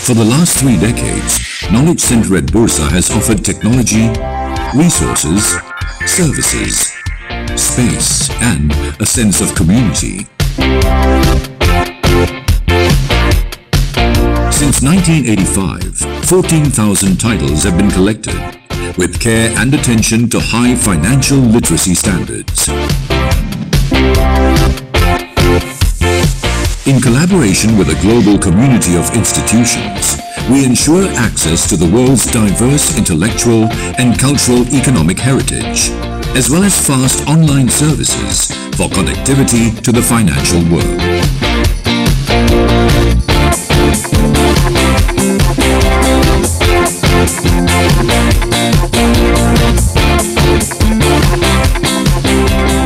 For the last 3 decades, Knowledge Center at Bursa has offered technology, resources, services, space, and a sense of community. Since 1985, 14,000 titles have been collected, with care and attention to high financial literacy standards. In collaboration with a global community of institutions, we ensure access to the world's diverse intellectual and cultural economic heritage, as well as fast online services for connectivity to the financial world.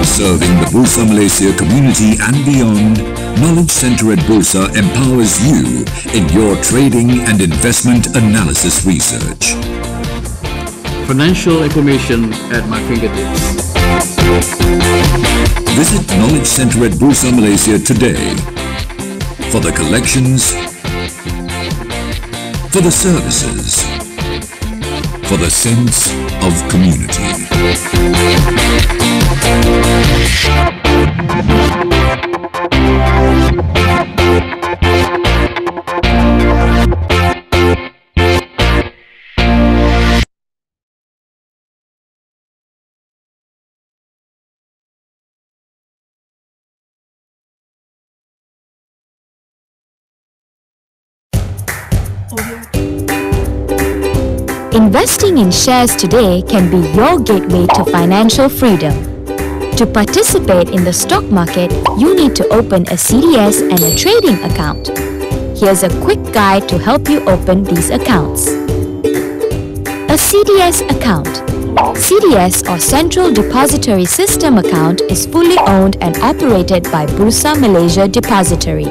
Serving the Bursa Malaysia community and beyond, Knowledge Center at Bursa empowers you in your trading and investment analysis research. Financial information at my fingertips. Visit Knowledge Center at Bursa Malaysia today for the collections, for the services, for the sense of community. Investing in shares today can be your gateway to financial freedom. To participate in the stock market, you need to open a CDS and a trading account. Here's a quick guide to help you open these accounts. A CDS account. CDS or Central Depository System account is fully owned and operated by Bursa Malaysia Depository.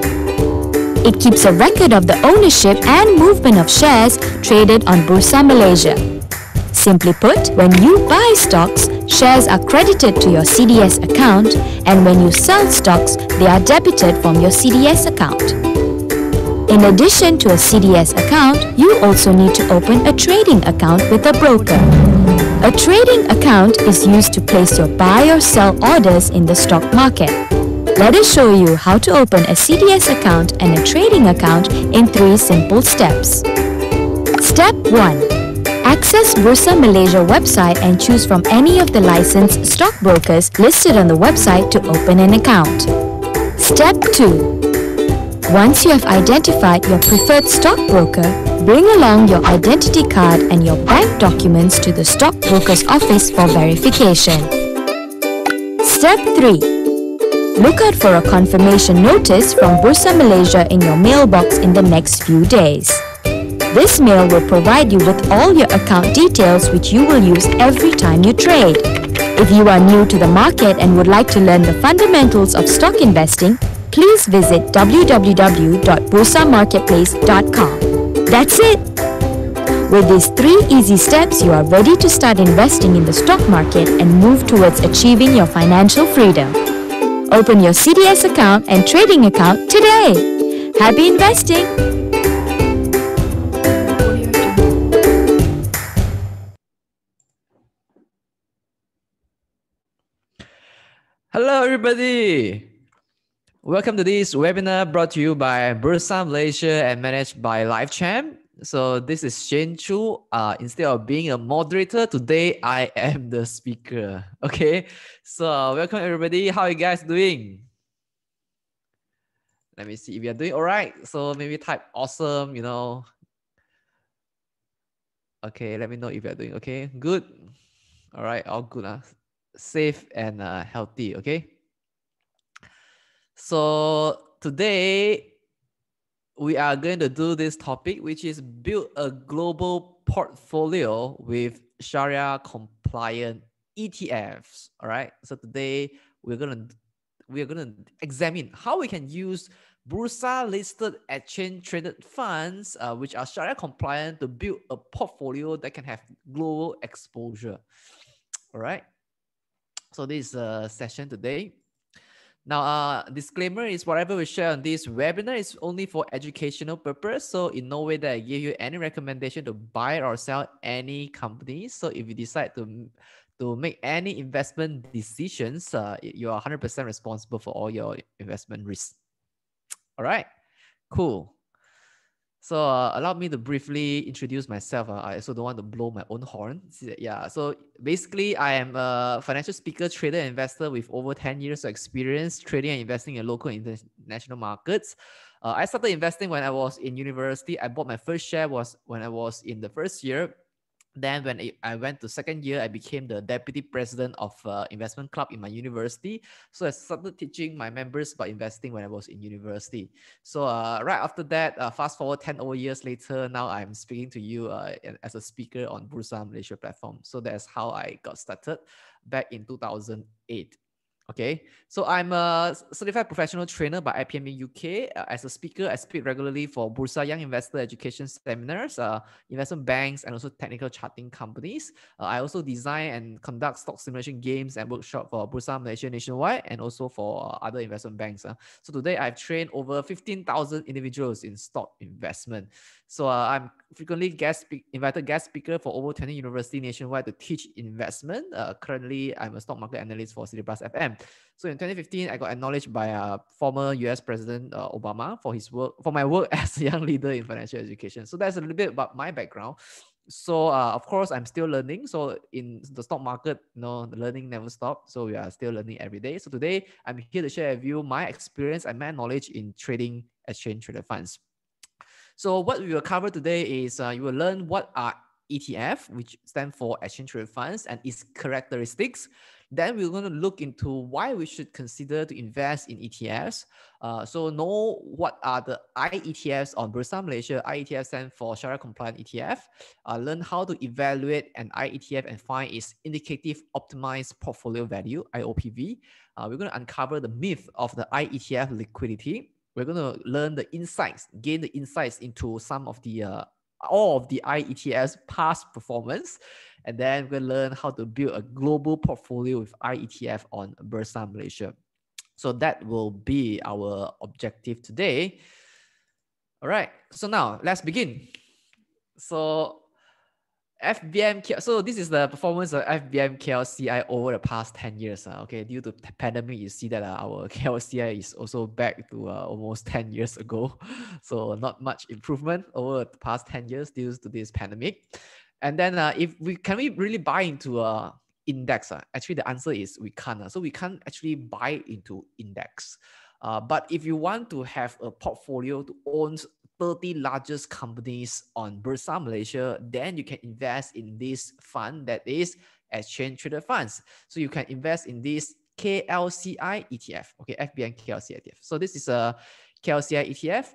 It keeps a record of the ownership and movement of shares traded on Bursa Malaysia. Simply put, when you buy stocks, shares are credited to your CDS account, and when you sell stocks, they are debited from your CDS account. In addition to a CDS account, you also need to open a trading account with a broker. A trading account is used to place your buy or sell orders in the stock market. Let us show you how to open a CDS account and a trading account in 3 simple steps. Step 1. Access Bursa Malaysia website and choose from any of the licensed stockbrokers listed on the website to open an account. Step 2. Once you have identified your preferred stockbroker, bring along your identity card and your bank documents to the stockbroker's office for verification. Step 3. Look out for a confirmation notice from Bursa Malaysia in your mailbox in the next few days. This mail will provide you with all your account details which you will use every time you trade. If you are new to the market and would like to learn the fundamentals of stock investing, please visit www.bursamarketplace.com. That's it! With these 3 easy steps, you are ready to start investing in the stock market and move towards achieving your financial freedom. Open your CDS account and trading account today. Happy investing! Hello everybody! Welcome to this webinar brought to you by Bursa Malaysia and managed by LifeChamp. So this is Shane Chu. Instead of being a moderator, today I am the speaker. Okay, so welcome everybody. How are you guys doing? Let me see if you're doing all right. So maybe type awesome, you know. Okay, let me know if you're doing okay. Good. All right, all good. Safe and healthy, okay? So today, we are going to do this topic, which is build a global portfolio with Shariah compliant ETFs. All right. So today we're gonna examine how we can use Bursa listed exchange traded funds, which are Shariah compliant, to build a portfolio that can have global exposure. All right. So this is a session today. Now, disclaimer is whatever we share on this webinar is only for educational purpose. So in no way that I give you any recommendation to buy or sell any company. So if you decide to make any investment decisions, you are 100% responsible for all your investment risks. All right, cool. So allow me to briefly introduce myself. I also don't want to blow my own horn. Yeah, so basically I am a financial speaker, trader, and investor with over 10 years of experience trading and investing in local and international markets. I started investing when I was in university. I bought my first share was when I was in the first year. Then when I went to second year, I became the deputy president of investment club in my university. So I started teaching my members about investing when I was in university. So right after that, fast forward 10 over years later, now I'm speaking to you as a speaker on Bursa Malaysia platform. So that's how I got started back in 2008. Okay, so I'm a certified professional trainer by IPMA UK. As a speaker, I speak regularly for Bursa Young Investor Education Seminars, investment banks, and also technical charting companies. I also design and conduct stock simulation games and workshop for Bursa Malaysia nationwide and also for other investment banks. So today I've trained over 15,000 individuals in stock investment. So I'm frequently invited guest speaker for over 20 universities nationwide to teach investment. Currently, I'm a stock market analyst for City Plus FM. So in 2015, I got acknowledged by former US President Obama for my work as a young leader in financial education. So that's a little bit about my background. So of course, I'm still learning. So in the stock market, the learning never stops. So we are still learning every day. So today, I'm here to share with you my experience and my knowledge in trading exchange traded funds. So what we will cover today is you will learn what are ETF, which stand for exchange traded funds, and its characteristics. Then we're going to look into why we should consider to invest in ETFs. So know what are the IETFs on Bursa Malaysia. IETF stands for Shariah compliant ETF. Learn how to evaluate an IETF and find its indicative optimized portfolio value, IOPV. We're going to uncover the myth of the IETF liquidity. We're going to learn the insights, gain the insights into some of the all of the IETF's past performance. And then we're going to learn how to build a global portfolio with IETF on Bursa Malaysia. So that will be our objective today. All right, so now let's begin. So FBM, so this is the performance of FBM KLCI over the past 10 years. Okay, due to pandemic, you see that our KLCI is also back to almost 10 years ago. So not much improvement over the past 10 years due to this pandemic. And then can we really buy into a index? Actually, the answer is we can't. So we can't actually buy into index. But if you want to have a portfolio to own 30 largest companies on Bursa Malaysia, then you can invest in this fund that is exchange traded funds. So you can invest in this KLCI ETF, okay, FBN KLCI ETF. So this is a KLCI ETF.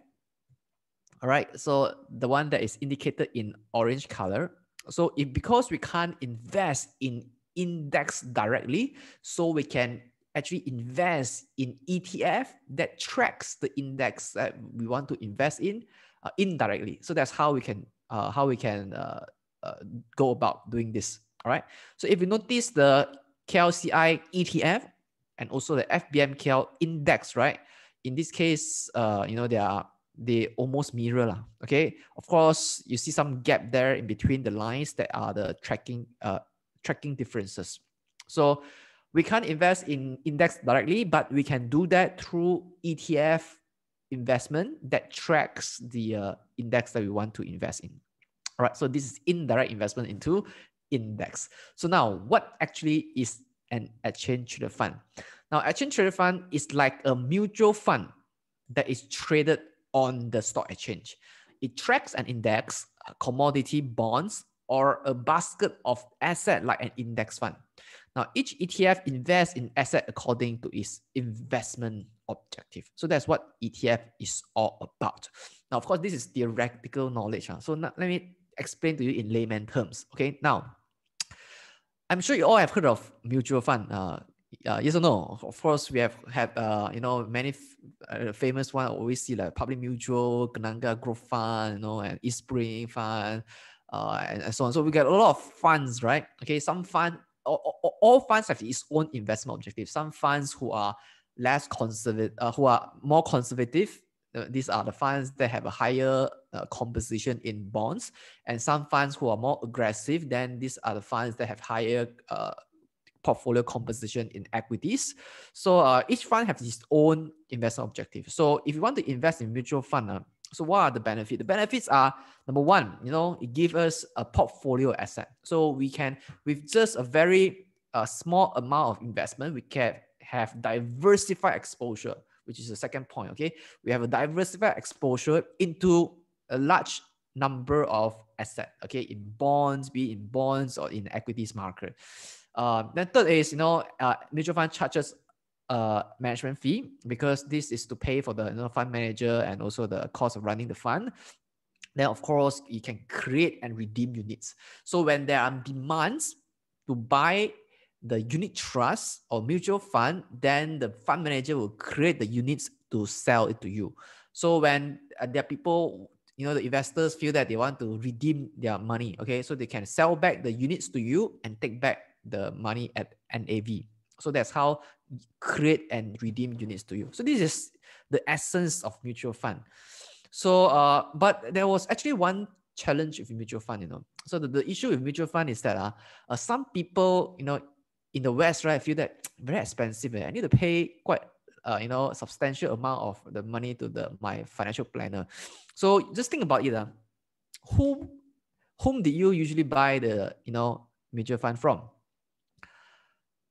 All right, so the one that is indicated in orange color. So because we can't invest in index directly, so we can actually invest in ETF that tracks the index that we want to invest in indirectly. So that's how we can go about doing this. All right. So if you notice the KLCI ETF and also the FBM KL index, right? In this case, they almost mirror. Okay. Of course, you see some gap there in between the lines that are the tracking differences. So we can't invest in index directly, but we can do that through ETF investment that tracks the index that we want to invest in. All right, so this is indirect investment into index. So now, what actually is an exchange traded fund? Now, exchange traded fund is like a mutual fund that is traded on the stock exchange. It tracks an index, commodity bonds, or a basket of asset like an index fund. Now, each ETF invests in asset according to its investment objective. So that's what ETF is all about. Now, of course, this is theoretical knowledge. So now, let me explain to you in layman terms. Okay, now, I'm sure you all have heard of mutual fund. Yes or no? Of course, we have had many famous ones. Always see like Public Mutual, Kenanga Growth Fund, and East Spring Fund, and so on. So we get a lot of funds, right? Okay, some fund, all funds have its own investment objective. Some funds who are less conservative, who are more conservative. These are the funds that have a higher composition in bonds, and some funds who are more aggressive, then these are the funds that have higher portfolio composition in equities. So each fund has its own investment objective. So if you want to invest in mutual fund, so what are the benefits? The benefits are, number one, it gives us a portfolio asset. So we can, with just a very small amount of investment, we can have diversified exposure, which is the second point. Okay, we have a diversified exposure into a large number of assets. Okay, in bonds, be it in bonds or in equities market. Then third is, mutual fund charges management fee, because this is to pay for the fund manager and also the cost of running the fund. Then of course you can create and redeem units. So when there are demands to buy the unit trust or mutual fund, then the fund manager will create the units to sell it to you. So when there are people, the investors feel that they want to redeem their money, okay, so they can sell back the units to you and take back the money at NAV. So that's how you create and redeem units to you. So this is the essence of mutual fund. So, but there was actually one challenge with mutual fund, So the issue with mutual fund is that some people, in the West, right, feel that very expensive. I need to pay quite, substantial amount of the money to my financial planner. So just think about it. Whom did you usually buy the, mutual fund from?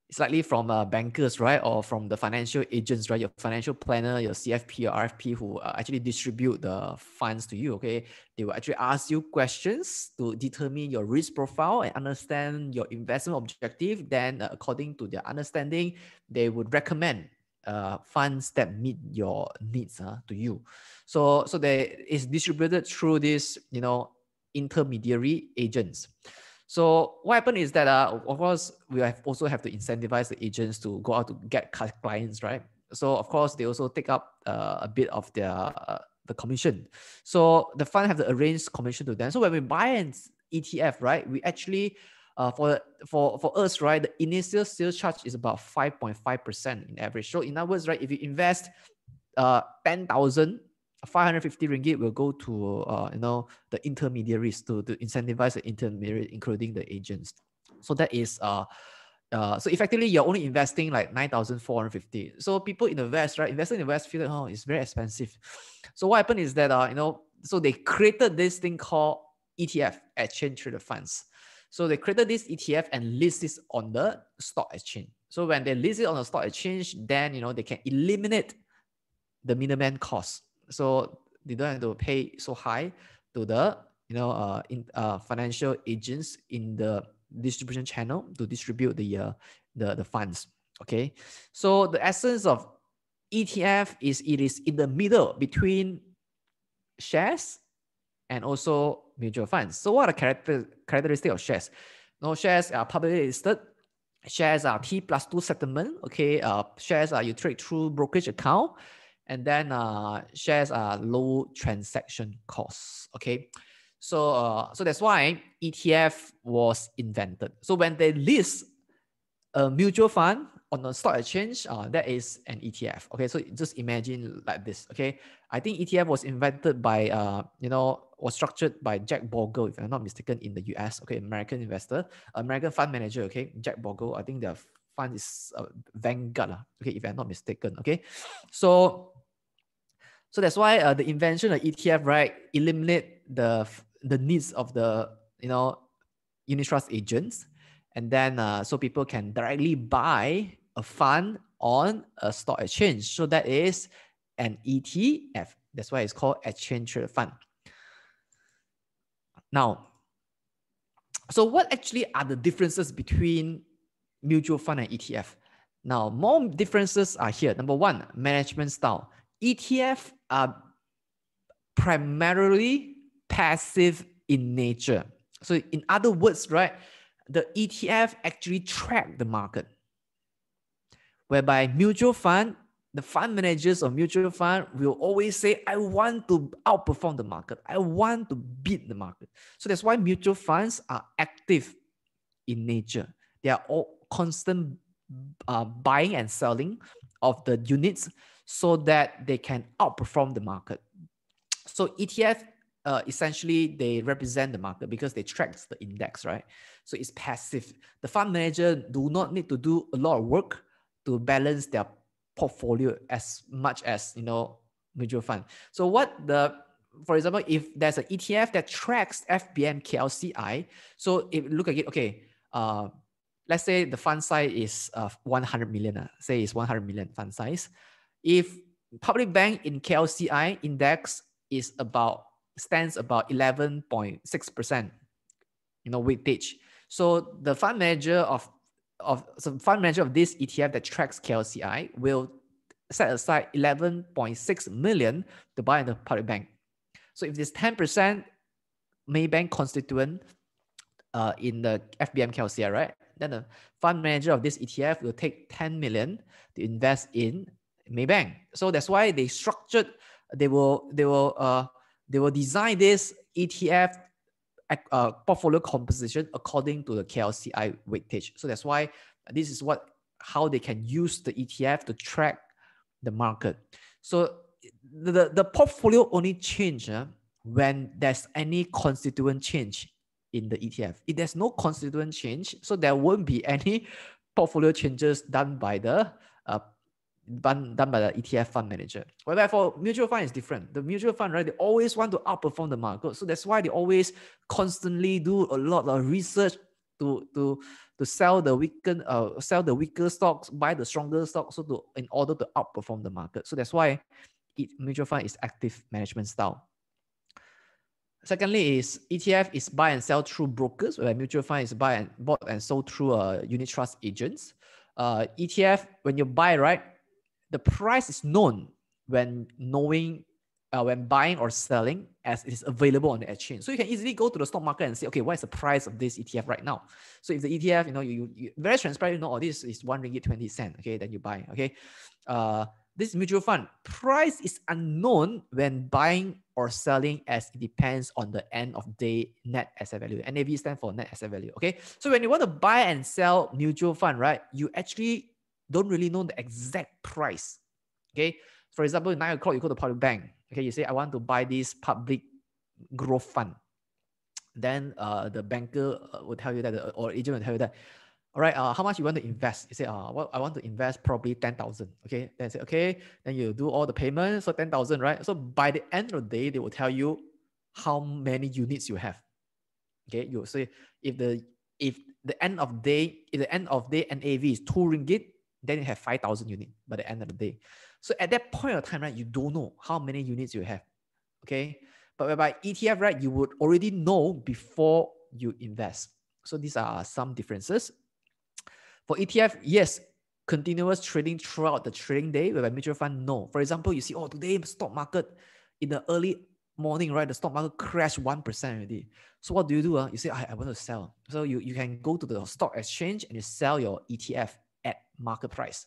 It's likely from bankers, right? Or from the financial agents, right? Your financial planner, your CFP or RFP, who actually distribute the funds to you, okay? They will actually ask you questions to determine your risk profile and understand your investment objective. Then according to their understanding, they would recommend funds that meet your needs to you. So it's distributed through this, intermediary agents. So what happened is that, of course, we also have to incentivize the agents to go out to get clients, right? So of course, they also take up a bit of the commission. So the fund have to arrange commission to them. So when we buy an ETF, right, we actually, for us, right, the initial sales charge is about 5.5% in average. So in other words, right, if you invest 10,000, 550 ringgit will go to the intermediaries to incentivize the intermediary, including the agents. So that is so effectively you're only investing like 9,450. So people in the West, right, investing in the West feel like, oh, it's very expensive. So what happened is that so they created this thing called ETF, exchange traded funds. So they created this ETF and list this on the stock exchange. So when they list it on the stock exchange, then they can eliminate the middleman cost. So they don't have to pay so high to the financial agents in the distribution channel to distribute the funds. Okay, so the essence of ETF is it is in the middle between shares and also mutual funds. So what are the characteristics of shares? Shares are publicly listed. Shares are T+2 settlement. Okay, shares are you trade through brokerage account. And then shares are low transaction costs. Okay, so that's why ETF was invented. So when they list a mutual fund on the stock exchange, that is an ETF. Okay, so just imagine like this. Okay, I think ETF was invented by was structured by Jack Bogle, if I'm not mistaken, in the US. Okay, American investor, American fund manager. Okay, Jack Bogle. I think their fund is Vanguard. Okay, if I'm not mistaken. Okay, so that's why the invention of ETF, right, eliminate the needs of the unit trust agents, and then so people can directly buy a fund on a stock exchange. So that is an ETF. That's why it's called exchange traded fund. Now, so what actually are the differences between mutual fund and ETF? Now, more differences are here. Number one, management style. ETF are primarily passive in nature. So in other words, right, the ETF actually track the market. Whereby mutual fund, the fund managers of mutual fund will always say, I want to outperform the market. I want to beat the market. So that's why mutual funds are active in nature. They are all constant buying and selling of the units so that they can outperform the market. So ETF, essentially, they represent the market because they track the index, right? So it's passive. The fund manager do not need to do a lot of work to balance their portfolio as much as, you know, mutual fund. So for example, if there's an ETF that tracks FBM KLCI, so if you look at it, okay, let's say the fund size is 100 million, say it's 100 million fund size. If public bank in KLCI index stands about 11.6%, you know, weightage. So the fund manager of this ETF that tracks KLCI will set aside 11.6 million to buy in the public bank. So if there's 10% Maybank constituent in the FBM KLCI, right? Then the fund manager of this ETF will take 10 million to invest in Maybank. So that's why they structured. They will design this ETF portfolio composition according to the KLCI weightage. So that's why this is how they can use the ETF to track the market. So the portfolio only change when there's any constituent change in the ETF. If there's no constituent change, so there won't be any portfolio changes done by the ETF fund manager. Whereas for mutual fund is different. The mutual fund, right, they always want to outperform the market. So that's why they always constantly do a lot of research to sell the weaker stocks, buy the stronger stocks, in order to outperform the market. So that's why mutual fund is active management style. Secondly, is ETF is buy and sell through brokers, where mutual fund is bought and sold through unit trust agents. ETF, when you buy, right, the price is known when buying or selling, as it is available on the exchange. So you can easily go to the stock market and say, okay, what is the price of this ETF right now? So if the ETF, you very transparent, oh, this is RM1.20, okay, then you buy, okay. This mutual fund price is unknown when buying or selling, as it depends on the end of day net asset value. NAV stands for net asset value, okay. So when you want to buy and sell mutual fund, right, you actually don't really know the exact price, okay. For example, 9 o'clock, you go to public bank, okay, you say, I want to buy this public growth fund. Then the banker will tell you that, or agent will tell you that, all right, how much you want to invest? You say, well, I want to invest probably 10,000. Okay, then say, okay, then you do all the payments, so 10,000, right? So by the end of the day, they will tell you how many units you have. Okay, you say if the end of day NAV is RM2, then you have 5,000 units by the end of the day. So at that point of time, right, you don't know how many units you have. Okay, but by ETF, right, you would already know before you invest. So these are some differences. For ETF, yes, continuous trading throughout the trading day. Whereby mutual fund, no. For example, you see, today stock market in the early morning, right, the stock market crashed 1% already. So what do? You say, I want to sell. So you can go to the stock exchange and you sell your ETF at market price.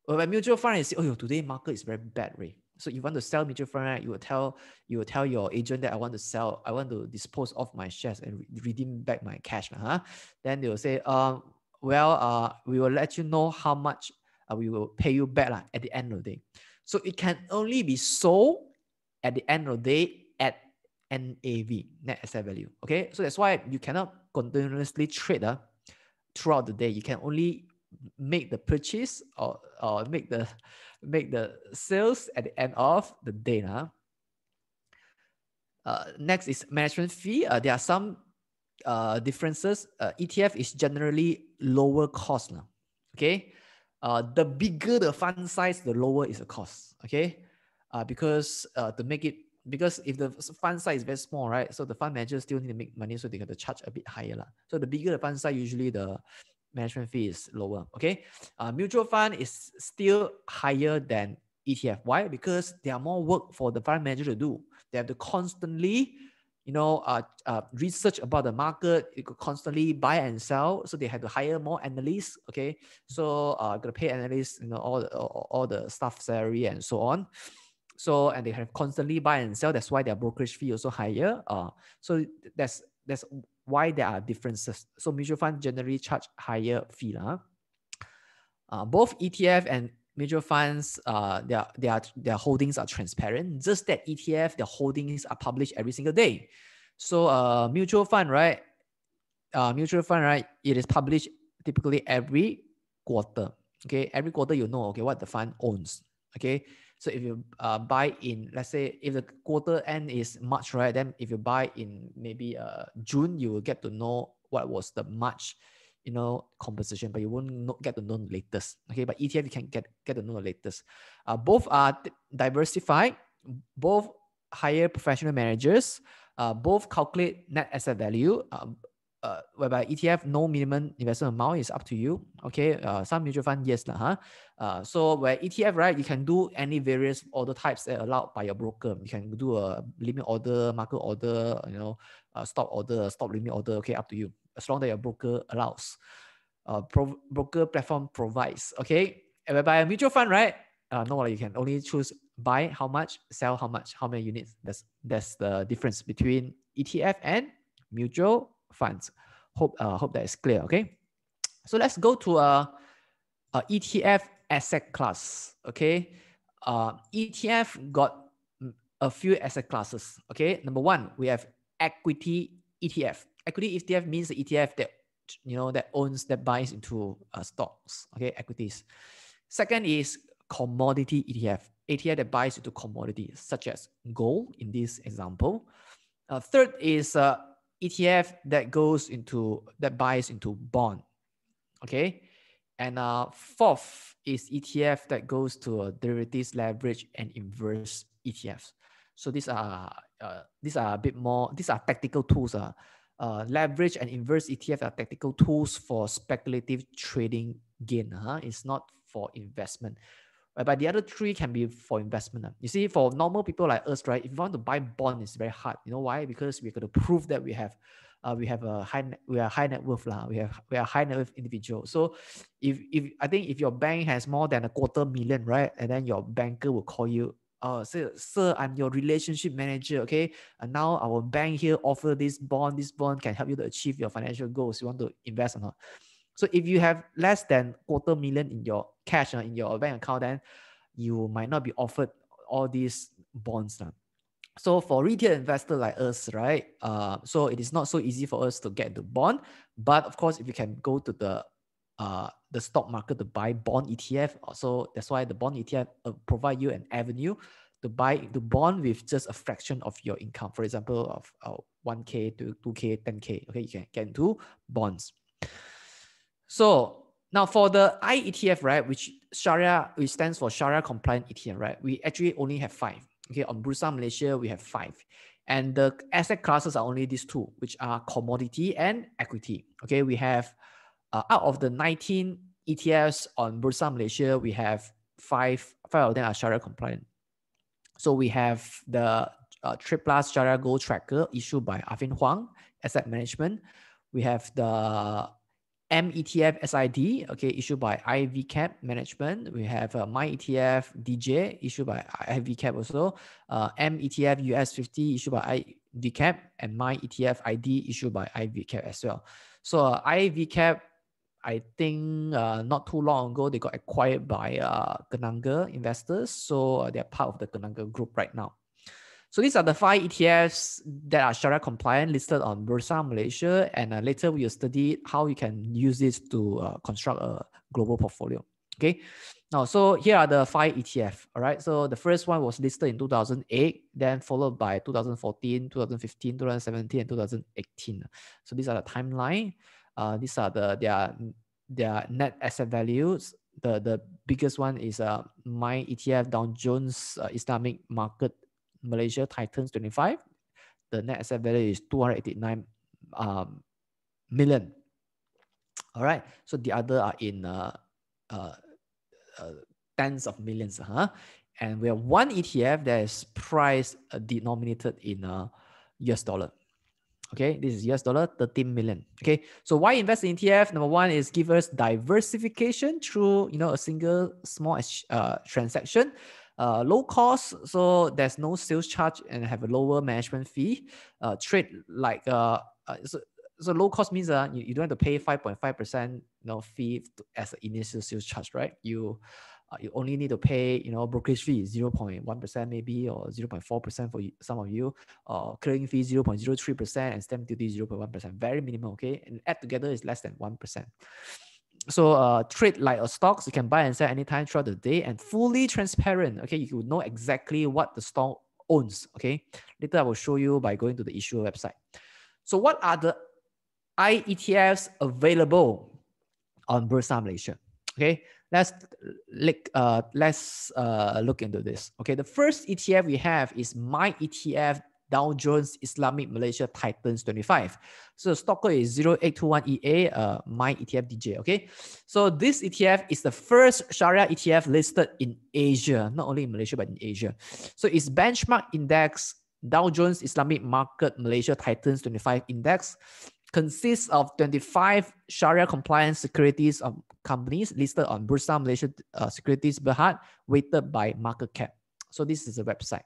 Whereby mutual fund, you say, today market is very bad, right? So you want to sell mutual fund, right? You will tell your agent that I want to sell, I want to dispose of my shares and redeem back my cash. Then they will say, we will let you know how much we will pay you back at the end of the day. So it can only be sold at the end of the day at NAV, net asset value. Okay, so that's why you cannot continuously trade throughout the day. You can only make the purchase or make the sales at the end of the day. Next is management fee. There are some differences. ETF is generally lower cost. Okay, the bigger the fund size, the lower is the cost. Okay, because if the fund size is very small, right, so the fund manager still need to make money, so they have to charge a bit higher. So the bigger the fund size, usually the management fee is lower. Okay, mutual fund is still higher than ETF. Why? Because there are more work for the fund manager to do. They have to constantly research about the market. You could constantly buy and sell, so they have to hire more analysts. Okay, so gotta pay analysts, all the staff salary and so on. So, and they have constantly buy and sell. That's why their brokerage fee also higher. So that's why there are differences. So mutual fund generally charge higher fee. Both ETF and mutual funds, their holdings are transparent. Just that ETF, their holdings are published every single day. So mutual fund, right? It is published typically every quarter. Okay, every quarter you know, okay, what the fund owns. Okay, so if you buy in, let's say if the quarter end is March, right? Then if you buy in maybe June, you will get to know what was the March, composition, but you won't get to know the latest. Okay, but ETF you can get to know the latest. Both are diversified, both hire professional managers, both calculate net asset value. Whereby ETF, no minimum investment amount, is up to you. Okay, some mutual fund, yes lah. So where ETF, right, you can do any various order types that are allowed by your broker. You can do a limit order, market order, stop order, stop limit order. Okay, up to you, as long that your broker allows. Broker platform provides. Okay, and whereby a mutual fund, right? No, you can only choose buy how much, sell how much, how many units. That's the difference between ETF and mutual funds. Hope that is clear. Okay, so let's go to a ETF asset class. Okay, ETF got a few asset classes. Okay, number one, we have equity ETF. Equity ETF means the ETF that that buys into stocks. Okay, equities. Second is commodity ETF that buys into commodities such as gold in this example. Third is ETF that buys into bond. Okay, and fourth is ETF that goes to derivatives, leverage, and inverse ETFs. So these are a bit more. These are tactical tools. Leverage and inverse ETF are tactical tools for speculative trading gain. It's not for investment. But the other three can be for investment. You see, for normal people like us, right? If you want to buy bond, it's very hard. You know why? Because we're going to prove that we are high net worth lah. We are high net worth individual. So if I think if your bank has more than $250,000, right, and then your banker will call you, sir, I'm your relationship manager. Okay, and now our bank here offer this bond. This bond can help you to achieve your financial goals. You want to invest or not? So if you have less than $250,000 in your cash in your bank account, then you might not be offered all these bonds. So for retail investor like us, right? So it is not so easy for us to get the bond. But of course, if you can go to the stock market to buy bond ETF, so that's why the bond ETF provide you an avenue to buy the bond with just a fraction of your income. For example, of 1K to 2K, 10K. Okay, you can get into bonds. So now for the IETF, right, which stands for Shariah compliant ETF, right? We actually only have 5. Okay, on Bursa Malaysia, we have 5. And the asset classes are only these 2, which are commodity and equity. Okay, we have, out of the 19 ETFs on Bursa Malaysia, we have 5 of them are Shariah compliant. So we have the Triple Shariah Gold Tracker issued by Arvin Huang Asset Management. We have the METF SID, okay, issued by IVCap Management. We have MyETF DJ issued by IVCap also. METF US50 issued by IVCap, and MyETF ID issued by IVCap as well. So IVCap, I think not too long ago, they got acquired by Kenanga investors. So they're part of the Kenanga group right now. So these are the 5 ETFs that are Shariah compliant listed on Bursa Malaysia, and later we will study how you can use this to construct a global portfolio. Okay, now so here are the 5 ETF. All right, so the first one was listed in 2008, then followed by 2014, 2015, 2017, and 2018. So these are the timeline. These are their net asset values. The biggest one is MyETF Dow Jones Islamic Market Malaysia Titans 25. The net asset value is 289 million. All right, so the other are in tens of millions. And we have one ETF that is price denominated in US dollar. Okay, this is US dollar, 13 million. Okay, so why invest in ETF? Number one is give us diversification through a single small transaction. Low cost, so there's no sales charge and have a lower management fee. Trade like so low cost means you don't have to pay 5.5% fee as an initial sales charge, right? You You only need to pay, brokerage fee 0.1% maybe, or 0.4% for some of you, or clearing fee 0.03%, and stamp duty 0.1%. Very minimal, okay? And add together is less than 1%. So trade like a stocks, you can buy and sell anytime throughout the day, and fully transparent. Okay, you will know exactly what the stock owns. Okay, later I will show you by going to the issuer website. So what are the ETFs available on Bursa Malaysia? Okay, let's look into this. Okay, the first ETF we have is My ETF Dow Jones Islamic Malaysia Titans 25. So the stock code is 0821EA, My ETF DJ. Okay, so this ETF is the first Shariah ETF listed in Asia, not only in Malaysia but in Asia. So its benchmark index, Dow Jones Islamic Market Malaysia Titans 25 index, consists of 25 Sharia compliant securities of companies listed on Bursa Malaysia Securities Berhad, weighted by market cap. So this is a website.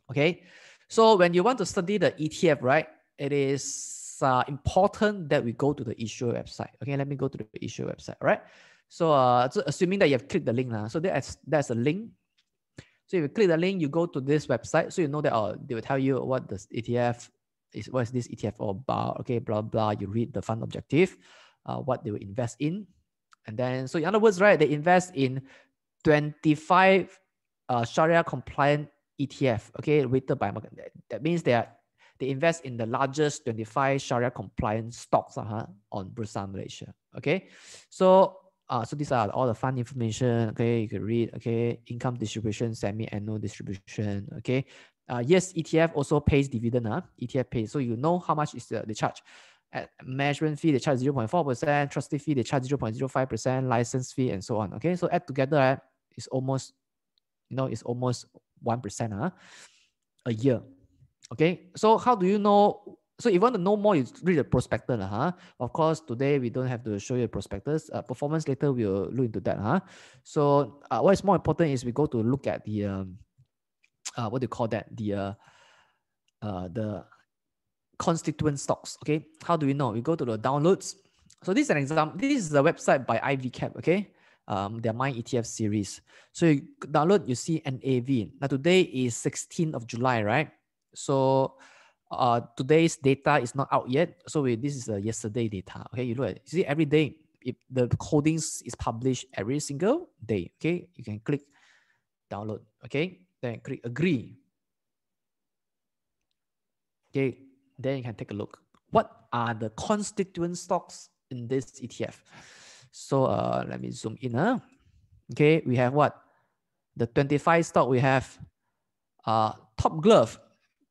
Okay, so when you want to study the ETF, right, it is important that we go to the issuer website. Okay, let me go to the issuer website. All right, so assuming that you have clicked the link, so that's a link. So if you click the link, you go to this website, so you know that they will tell you what this ETF is, what is this ETF all about. Okay, blah blah. You read the fund objective, what they will invest in, and then, so in other words, right, they invest in 25 Sharia compliant ETF, okay, weighted by market. That means they invest in the largest 25 Sharia compliant stocks on Bursa Malaysia. Okay, so these are all the fund information. Okay, you can read. Okay, income distribution, semi-annual distribution. Okay, yes, ETF also pays dividend. ETF pays, so you know how much is the charge. At management fee, they charge 0.4%, trustee fee, they charge 0.05%, license fee, and so on. Okay, so add together, it's almost, it's almost 1% a year. Okay, so how do you know? So if you want to know more, you read the prospectus. Of course, today we don't have to show you the prospectus. Performance later we'll look into that. So what is more important is we go to look at the what do you call that? The constituent stocks. Okay, how do we know? We go to the downloads. So this is an example. This is a website by IVCap. Okay, their My ETF series. So you download, you see NAV. Now today is 16th of July, right? So today's data is not out yet. So this is yesterday data. Okay, you look at it. You see every day, if the holdings is published every single day. Okay, you can click download. Okay, then click agree. Okay, then you can take a look. What are the constituent stocks in this ETF? So let me zoom in. Okay, we have what? The 25 stock we have. Top Glove,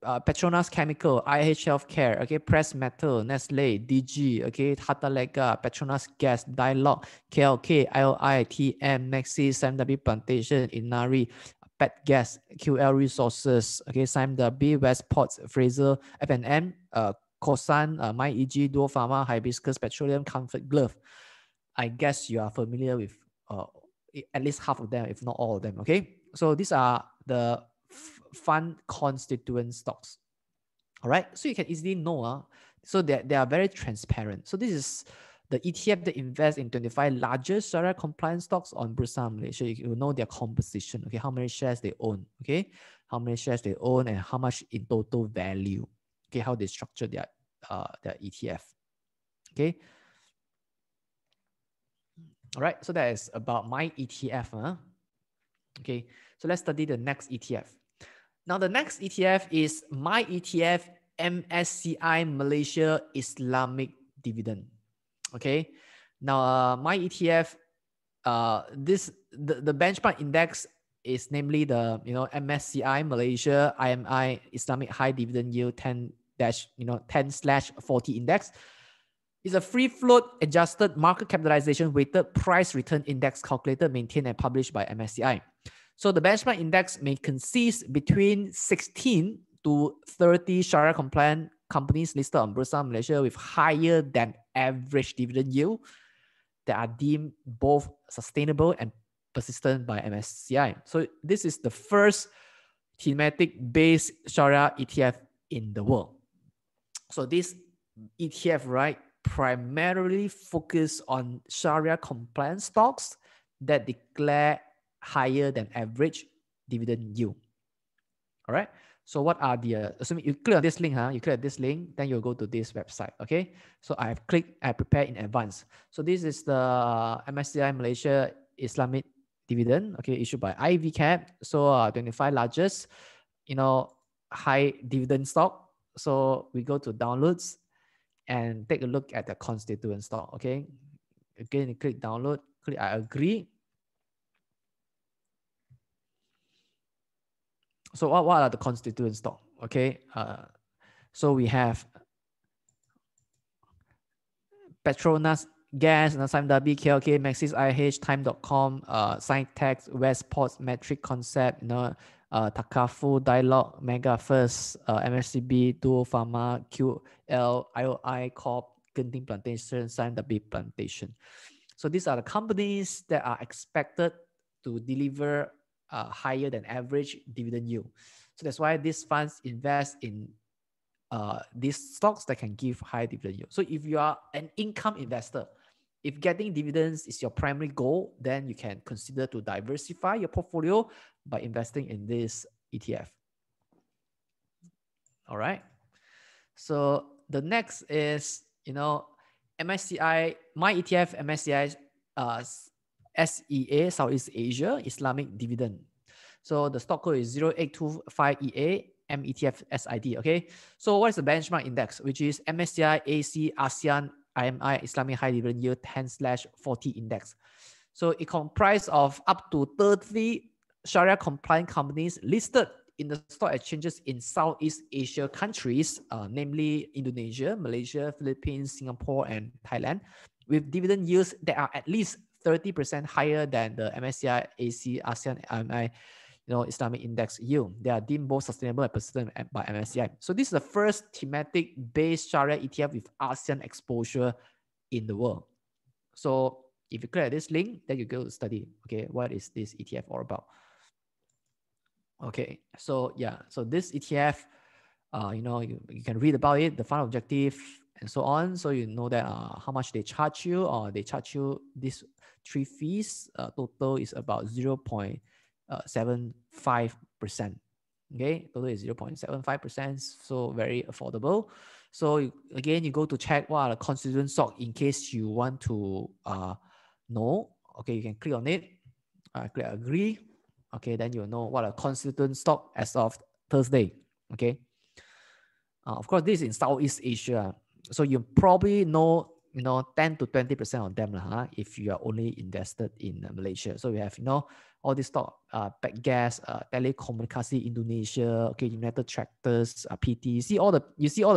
Petronas Chemical, IH Healthcare, okay, Press Metal, Nestle, DG, okay, Tata Lega, Petronas Gas, Dialog, KLK, IOI, TM, Nexus, SMW Plantation, Inari, Pet Gas, QL Resources, okay, SMW, Westports, Fraser, FNM, Kosan, MyEG, Duo Pharma, Hibiscus Petroleum, Comfort Glove. I guess you are familiar with at least half of them, if not all of them. Okay, so these are the fund constituent stocks. All right, so you can easily know. So they are very transparent. So this is the ETF that invests in 25 largest Sharia compliant stocks on Bursa Malaysia. You know their composition. Okay, how many shares they own. Okay, how many shares they own and how much in total value. Okay, how they structure their ETF. Okay. All right, so that is about My ETF. Okay, so let's study the next ETF. Now, the next ETF is My ETF MSCI Malaysia Islamic Dividend. Okay, now My ETF, the benchmark index is namely the MSCI Malaysia IMI Islamic High Dividend Yield 10/40 index. It's a free float adjusted market capitalization weighted price return index calculated, maintained, and published by MSCI. So the benchmark index may consist between 16 to 30 Sharia compliant companies listed on Bursa Malaysia with higher than average dividend yield that are deemed both sustainable and persistent by MSCI. So this is the first thematic based Sharia ETF in the world. So this ETF, right, primarily focus on Sharia compliant stocks that declare higher than average dividend yield. All right. So what are the, assuming you click on this link, you click on this link, then you'll go to this website. Okay. So I have clicked, I prepared in advance. So this is the MSCI Malaysia Islamic dividend, okay, issued by IVCAP. So 25 largest, high dividend stock. So we go to downloads and take a look at the constituent stock. Okay. Again, you click download, click I agree. So what are the constituent stock? Okay, so we have Petronas Gas, Simon W, KLK, Maxis, IH, Time.com, Scientex, Westports, Metric Concept, Takafu, Dialog, Mega First, MSCB, Duo Pharma, QL, IOI Corp, Genting Plantation, Simon W Plantation. So these are the companies that are expected to deliver higher than average dividend yield. So that's why these funds invest in these stocks that can give high dividend yield. So if you are an income investor, if getting dividends is your primary goal, then you can consider to diversify your portfolio by investing in this ETF. All right. So the next is, MSCI, my ETF, MSCI SEA, Southeast Asia, Islamic Dividend. So the stock code is 0825EA, METF SID. Okay. So what is the benchmark index, which is MSCI AC ASEAN IMI Islamic High Dividend Yield 10/40 index. So it comprises of up to 30 Sharia compliant companies listed in the stock exchanges in Southeast Asia countries, namely Indonesia, Malaysia, Philippines, Singapore, and Thailand, with dividend yields that are at least 30% higher than the MSCI AC ASEAN IMI Islamic index yield. They are deemed both sustainable and persistent by MSCI. So this is the first thematic based Sharia ETF with ASEAN exposure in the world. So if you click at this link, then you go to study, okay, what is this ETF all about? Okay, so yeah, so this ETF, you can read about it, the fund objective, and so on. So you know that how much they charge you, or they charge you these 3 fees. Total is about 0.75%. Okay, total is 0.75%, so very affordable. So again, you go to check what are the constituent stock in case you want to know. Okay, you can click on it, click agree. Okay, then you'll know what a constituent stock as of Thursday. Okay. Of course, this is in Southeast Asia. So you probably know, 10 to 20% of them if you are only invested in Malaysia. So we have, all these stock, Petgas, Telekomunikasi Indonesia, okay, United Tractors, PT. You see all the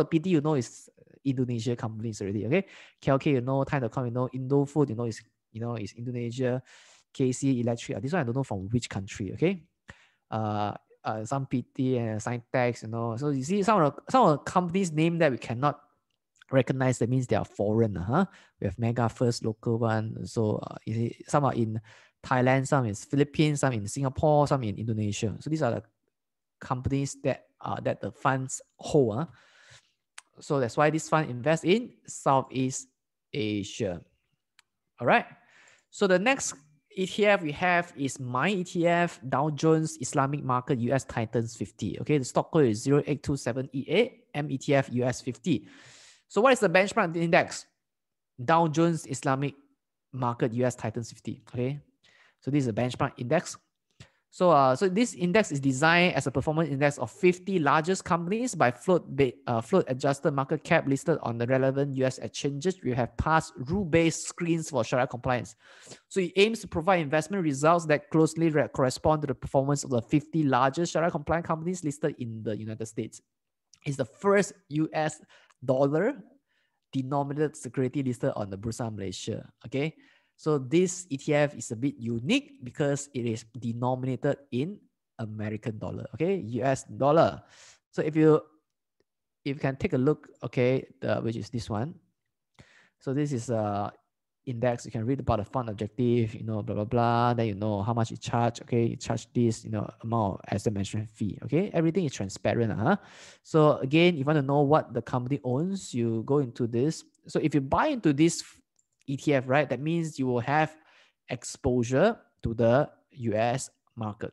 PT, is Indonesia companies already. Okay. KLK, Time.com, Indofood, is Indonesia. KC Electric. This one I don't know from which country. Okay. Some PT and Scientex, So you see some of the companies' name that we cannot recognize. That means they are foreign. We have Mega First, local one. So you see, some are in Thailand, some in Philippines, some in Singapore, some in Indonesia. So these are the companies that the funds hold. So that's why this fund invests in Southeast Asia. All right. So the next ETF we have is my ETF, Dow Jones Islamic Market US Titans 50. Okay, the stock code is 0827EA, METF US 50. So what is the benchmark index? Dow Jones Islamic Market US Titans 50. Okay, so this is a benchmark index. So this index is designed as a performance index of 50 largest companies by float adjusted market cap listed on the relevant US exchanges. We have passed rule-based screens for Sharia compliance. So it aims to provide investment results that closely correspond to the performance of the 50 largest Sharia compliant companies listed in the United States. It's the first US dollar denominated security listed on the Bursa Malaysia. Okay. So this ETF is a bit unique because it is denominated in American dollar, okay, US dollar. So if you can take a look, okay, which is this one. So this is a index. You can read about the fund objective, blah blah blah. Then you know how much it charge. Okay, you charge this, amount as the management fee. Okay, everything is transparent. So again, if you want to know what the company owns, you go into this. So if you buy into this ETF, right, that means you will have exposure to the US market.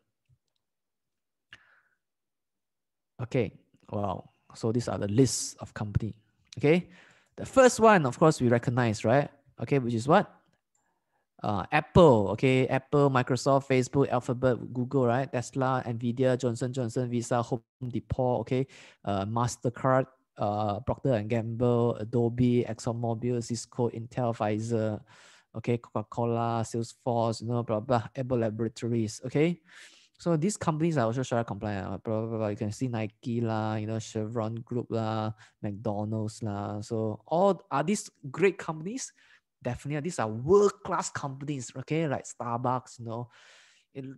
Okay, wow. So these are the lists of company. Okay, the first one, of course, we recognize, right? Okay, which is what? Apple, okay, Apple, Microsoft, Facebook, Alphabet, Google, right? Tesla, Nvidia, Johnson Johnson, Visa, Home Depot, okay, Mastercard, Procter and Gamble, Adobe, ExxonMobil, Cisco, Intel, Pfizer, okay, Coca-Cola, Salesforce, you know, blah blah, Apple Laboratories, okay. So these companies are also Shariah compliant. Blah, blah, blah. You can see Nike lah, you know, Chevron Group lah, McDonald's lah. So all are these great companies? Definitely, these are world-class companies. Okay, like Starbucks. You know,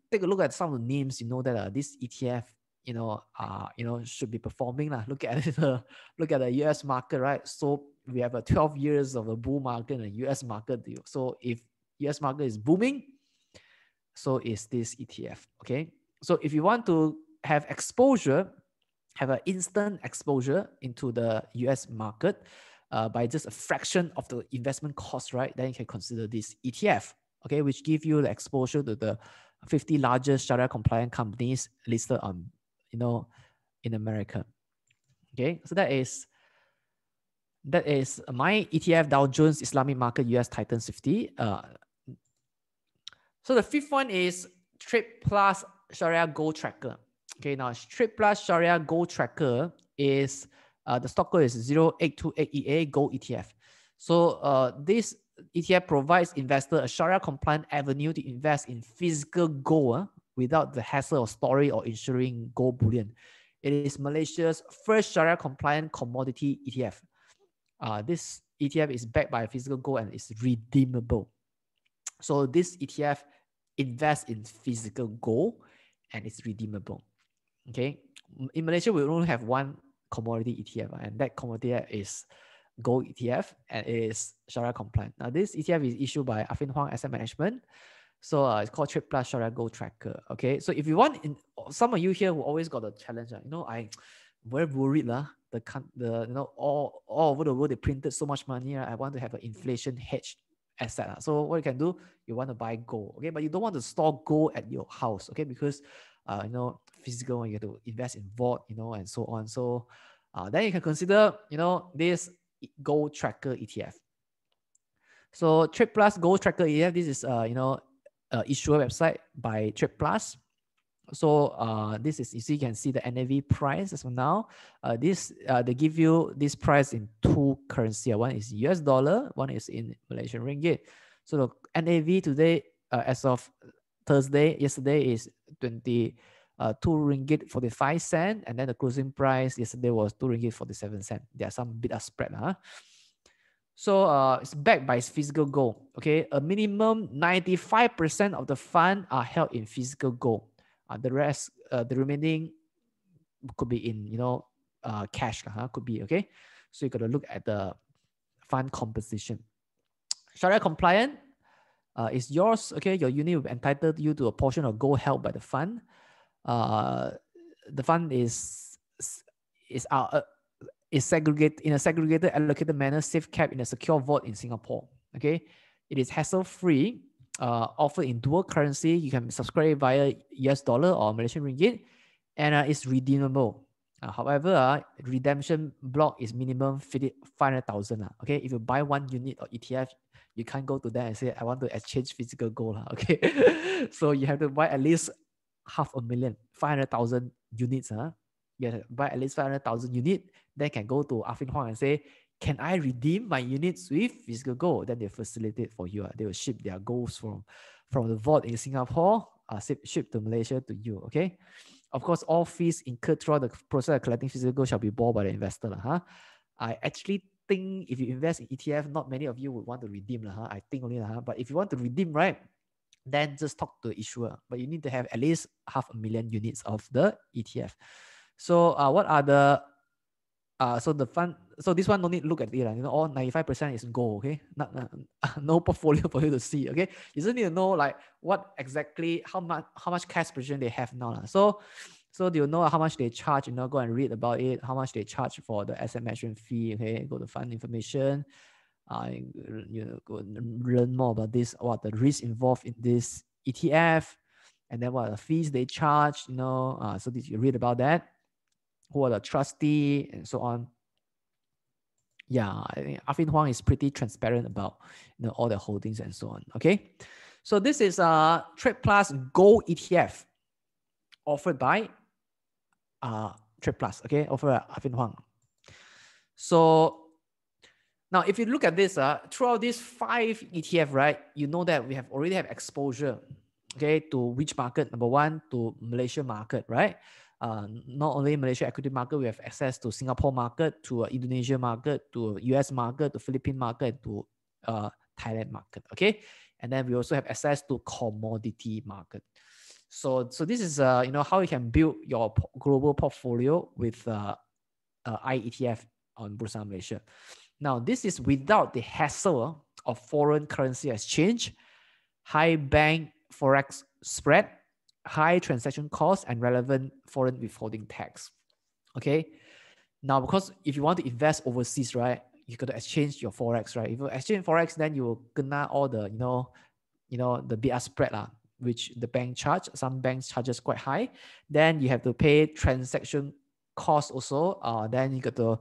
take a look at some of the names. You know that this ETF, you know, should be performing lah. Look at the US market, right? So we have a 12 years of a bull market and a US market. So if US market is booming, so is this ETF, okay? So if you want to have exposure, have an instant exposure into the US market by just a fraction of the investment cost, right? Then you can consider this ETF, okay? Which give you the exposure to the 50 largest Sharia compliant companies listed on, you know, in America, okay? So that is my ETF Dow Jones Islamic Market US Titans 50. So the fifth one is Trade Plus Sharia Gold Tracker. Okay, now Trade Plus Sharia Gold Tracker is the stock code is 0828EA Gold ETF. So this ETF provides investors a Sharia compliant avenue to invest in physical gold without the hassle of storage or insuring gold bullion. It is Malaysia's first Sharia compliant commodity ETF. This ETF is backed by physical gold and is redeemable. So this ETF invests in physical gold and it's redeemable. Okay. In Malaysia, we only have one commodity ETF, and that commodity is gold ETF and it is Sharia compliant. Now, this ETF is issued by Affin Hwang Asset Management. So it's called Trade Plus Sharia Gold Tracker. Okay. So if you want, some of you here who always got a challenge, you know, I'm very worried the you know, all over the world they printed so much money. I want to have an inflation hedge asset. So what you can do, you want to buy gold, okay, but you don't want to store gold at your house, okay, because you know, physical, you have to invest in vault, you know, and so on. So then you can consider, you know, this gold tracker ETF. So Trade Plus Gold Tracker ETF, this is you know, issuer website by Trade Plus. So this is, you see, you can see the NAV price as of now. They give you this price in two currency. One is US dollar, one is in Malaysian ringgit. So the NAV today, as of yesterday is 22 ringgit 45 cent, and then the closing price yesterday was 2 ringgit 47 cent. There are some bit of spread, So it's backed by physical gold. Okay, a minimum 95% of the fund are held in physical gold. The rest, the remaining could be in, you know, cash, could be, okay. So you got to look at the fund composition. Sharia compliant is yours, okay. Your unit will be entitled you to a portion of gold held by the fund. The fund is segregated in a segregated, allocated manner, safe kept in a secure vault in Singapore. Okay, it is hassle-free. Offered in dual currency. You can subscribe via US dollar or Malaysian ringgit, and it's redeemable. However, redemption block is minimum 500,000. Okay, if you buy one unit or ETF, you can't go to them and say, I want to exchange physical gold. Okay, so you have to buy at least 500,000, 500,000 units. You have to buy at least 500,000 units. Then can go to Affin Hwang and say, can I redeem my units with physical gold? Then they facilitate for you. They will ship their golds from the vault in Singapore, ship to Malaysia to you. Okay. Of course, all fees incurred throughout the process of collecting physical gold shall be borne by the investor. I actually think if you invest in ETF, not many of you would want to redeem. I think only. But if you want to redeem, right, then just talk to the issuer. But you need to have at least 500,000 units of the ETF. So what are the so the fund, so this one no need to look at it, you know, all 95% is gold, okay? No portfolio for you to see, okay? You just need to know like what exactly, how much cash position they have now. So you'll know how much they charge, you know, go and read about it, how much they charge for the asset management fee, okay? Go to fund information. go and learn more about this, what the risk involved in this ETF, and then what are the fees they charge, so you read about that, who are the trustee and so on. Yeah, I think Afin Huang is pretty transparent about all the holdings and so on. Okay, so this is a Trade Plus Gold ETF offered by Trade Plus. Okay, offered by Afin Huang. So now, if you look at this, throughout these 5 ETF, right, you know that we already have exposure, okay, to which market? Number 1, to Malaysia market, right? Not only Malaysia equity market, we have access to Singapore market, to Indonesia market, to US market, to Philippine market, to Thailand market, okay? And then we also have access to commodity market. So this is how you can build your global portfolio with IETF on Bursa Malaysia. Now, this is without the hassle of foreign currency exchange, high bank forex spread, high transaction costs, and relevant foreign withholding tax. Okay. Now, because if you want to invest overseas, right, you got to exchange your forex, right? If you exchange forex, then you will gonna all the the bid spread which the bank charge. Some banks charges quite high. Then you have to pay transaction costs also. Then you got to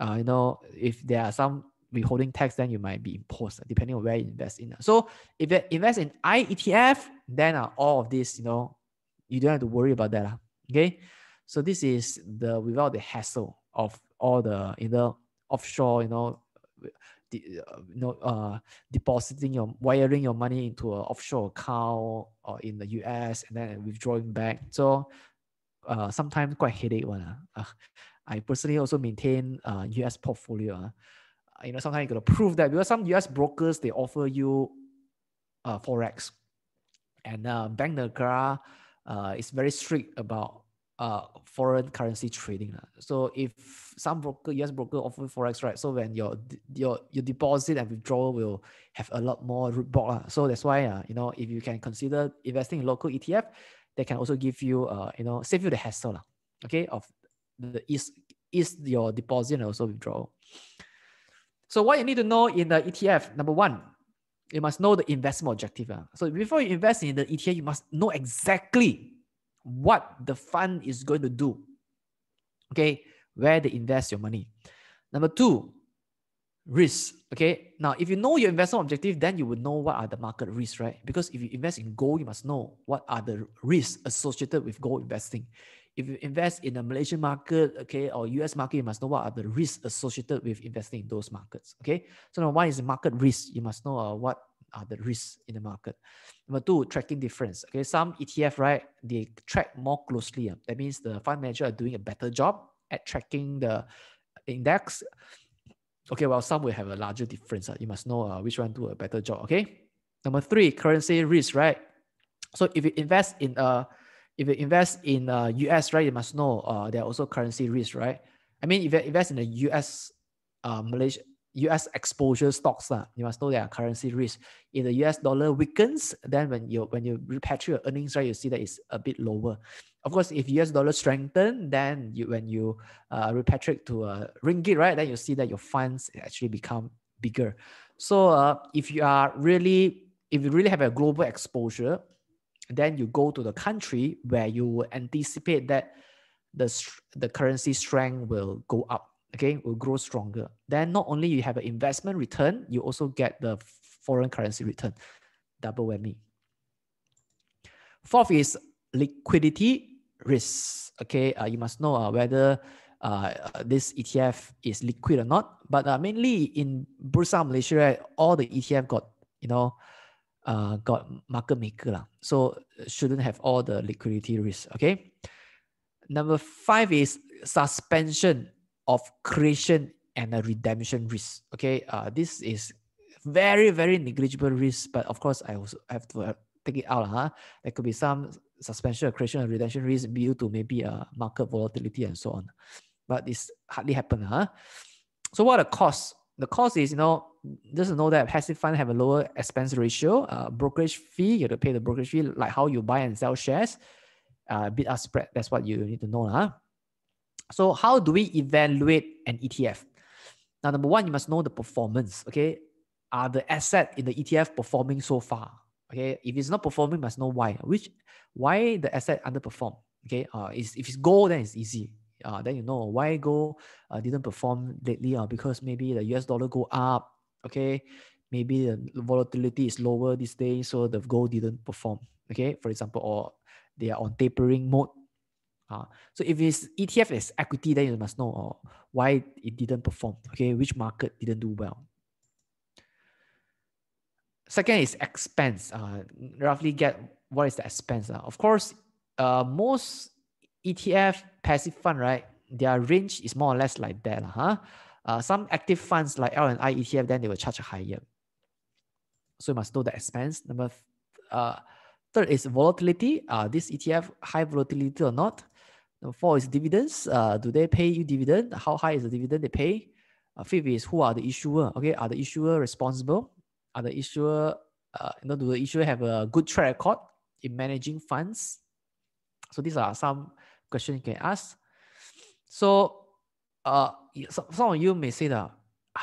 if there are some withholding tax, then you might be imposed depending on where you invest in. So if you invest in IETF, then all of this, you don't have to worry about that. Okay. So this is without the hassle of all the offshore, depositing wiring your money into an offshore account or in the US and then withdrawing back. So sometimes quite headache one. I personally also maintain US portfolio. Sometimes you got to prove that, because some US brokers, they offer you forex, and Bank Negara is very strict about foreign currency trading. So if some US broker offer forex, right, so when your deposit and withdrawal will have a lot more root block. So that's why if you can consider investing in local ETF, they can also give you save you the hassle, okay, of the ease your deposit and also withdrawal. So what you need to know in the ETF, number 1, you must know the investment objective. So before you invest in the ETF, you must know exactly what the fund is going to do. Okay, where they invest your money. Number 2, risk. Okay, now if you know your investment objective, then you will know what are the market risks, right? Because if you invest in gold, you must know what are the risks associated with gold investing. If you invest in the Malaysian market, okay, or US market, you must know what are the risks associated with investing in those markets. Okay, so number 1 is the market risk. You must know what are the risks in the market. Number 2, tracking difference. Okay, some ETF, right, they track more closely. That means the fund manager are doing a better job at tracking the index. Okay, well, some will have a larger difference. You must know which one do a better job. Okay. Number 3, currency risk, right? So if you invest in US, right, you must know there are also currency risk, right? I mean, if you invest in the US, Malaysia, US exposure stocks, you must know there are currency risk. If the US dollar weakens, then when you repatriate earnings, right, you see that it's a bit lower. Of course, if US dollar strengthen, then when you repatriate to ringgit, right, then you see that your funds actually become bigger. So if you really have a global exposure, then you go to the country where you will anticipate that the currency strength will go up, okay, will grow stronger. Then not only you have an investment return, you also get the foreign currency return, double whammy. 4th is liquidity risk. Okay, you must know whether this ETF is liquid or not. But mainly in Bursa Malaysia, right, all the ETF got market maker, so shouldn't have all the liquidity risk. Okay. Number 5 is suspension of creation and a redemption risk. Okay, this is very, very negligible risk, but of course I also have to take it out. There could be some suspension of creation and redemption risk due to maybe market volatility and so on, but this hardly happen. So what are the costs? The cost is, just know that passive fund have a lower expense ratio, brokerage fee, you have to pay the brokerage fee, like how you buy and sell shares, bid-ask spread, that's what you need to know. So how do we evaluate an ETF? Now, number one, you must know the performance. Okay, are the asset in the ETF performing so far? Okay, if it's not performing, you must know why. Why the asset underperform? Okay, if it's gold, then it's easy. Then you know why gold didn't perform lately. Because maybe the US dollar go up. Okay, maybe the volatility is lower these days, so the gold didn't perform. Okay, for example, or they are on tapering mode. So if it's ETF is equity, then you must know why it didn't perform. Okay, which market didn't do well. Second is expense. Roughly get what is the expense. Of course, most ETF passive fund, right? Their range is more or less like that. Some active funds like L&I ETF, then they will charge higher. So you must know the expense. Third is volatility. This ETF high volatility or not? Number four is dividends. Do they pay you dividend? How high is the dividend they pay? Fifth is who are the issuer? Okay, are the issuer responsible? Are the issuer, do the issuer have a good track record in managing funds? So these are some questions you can ask. So, some of you may say that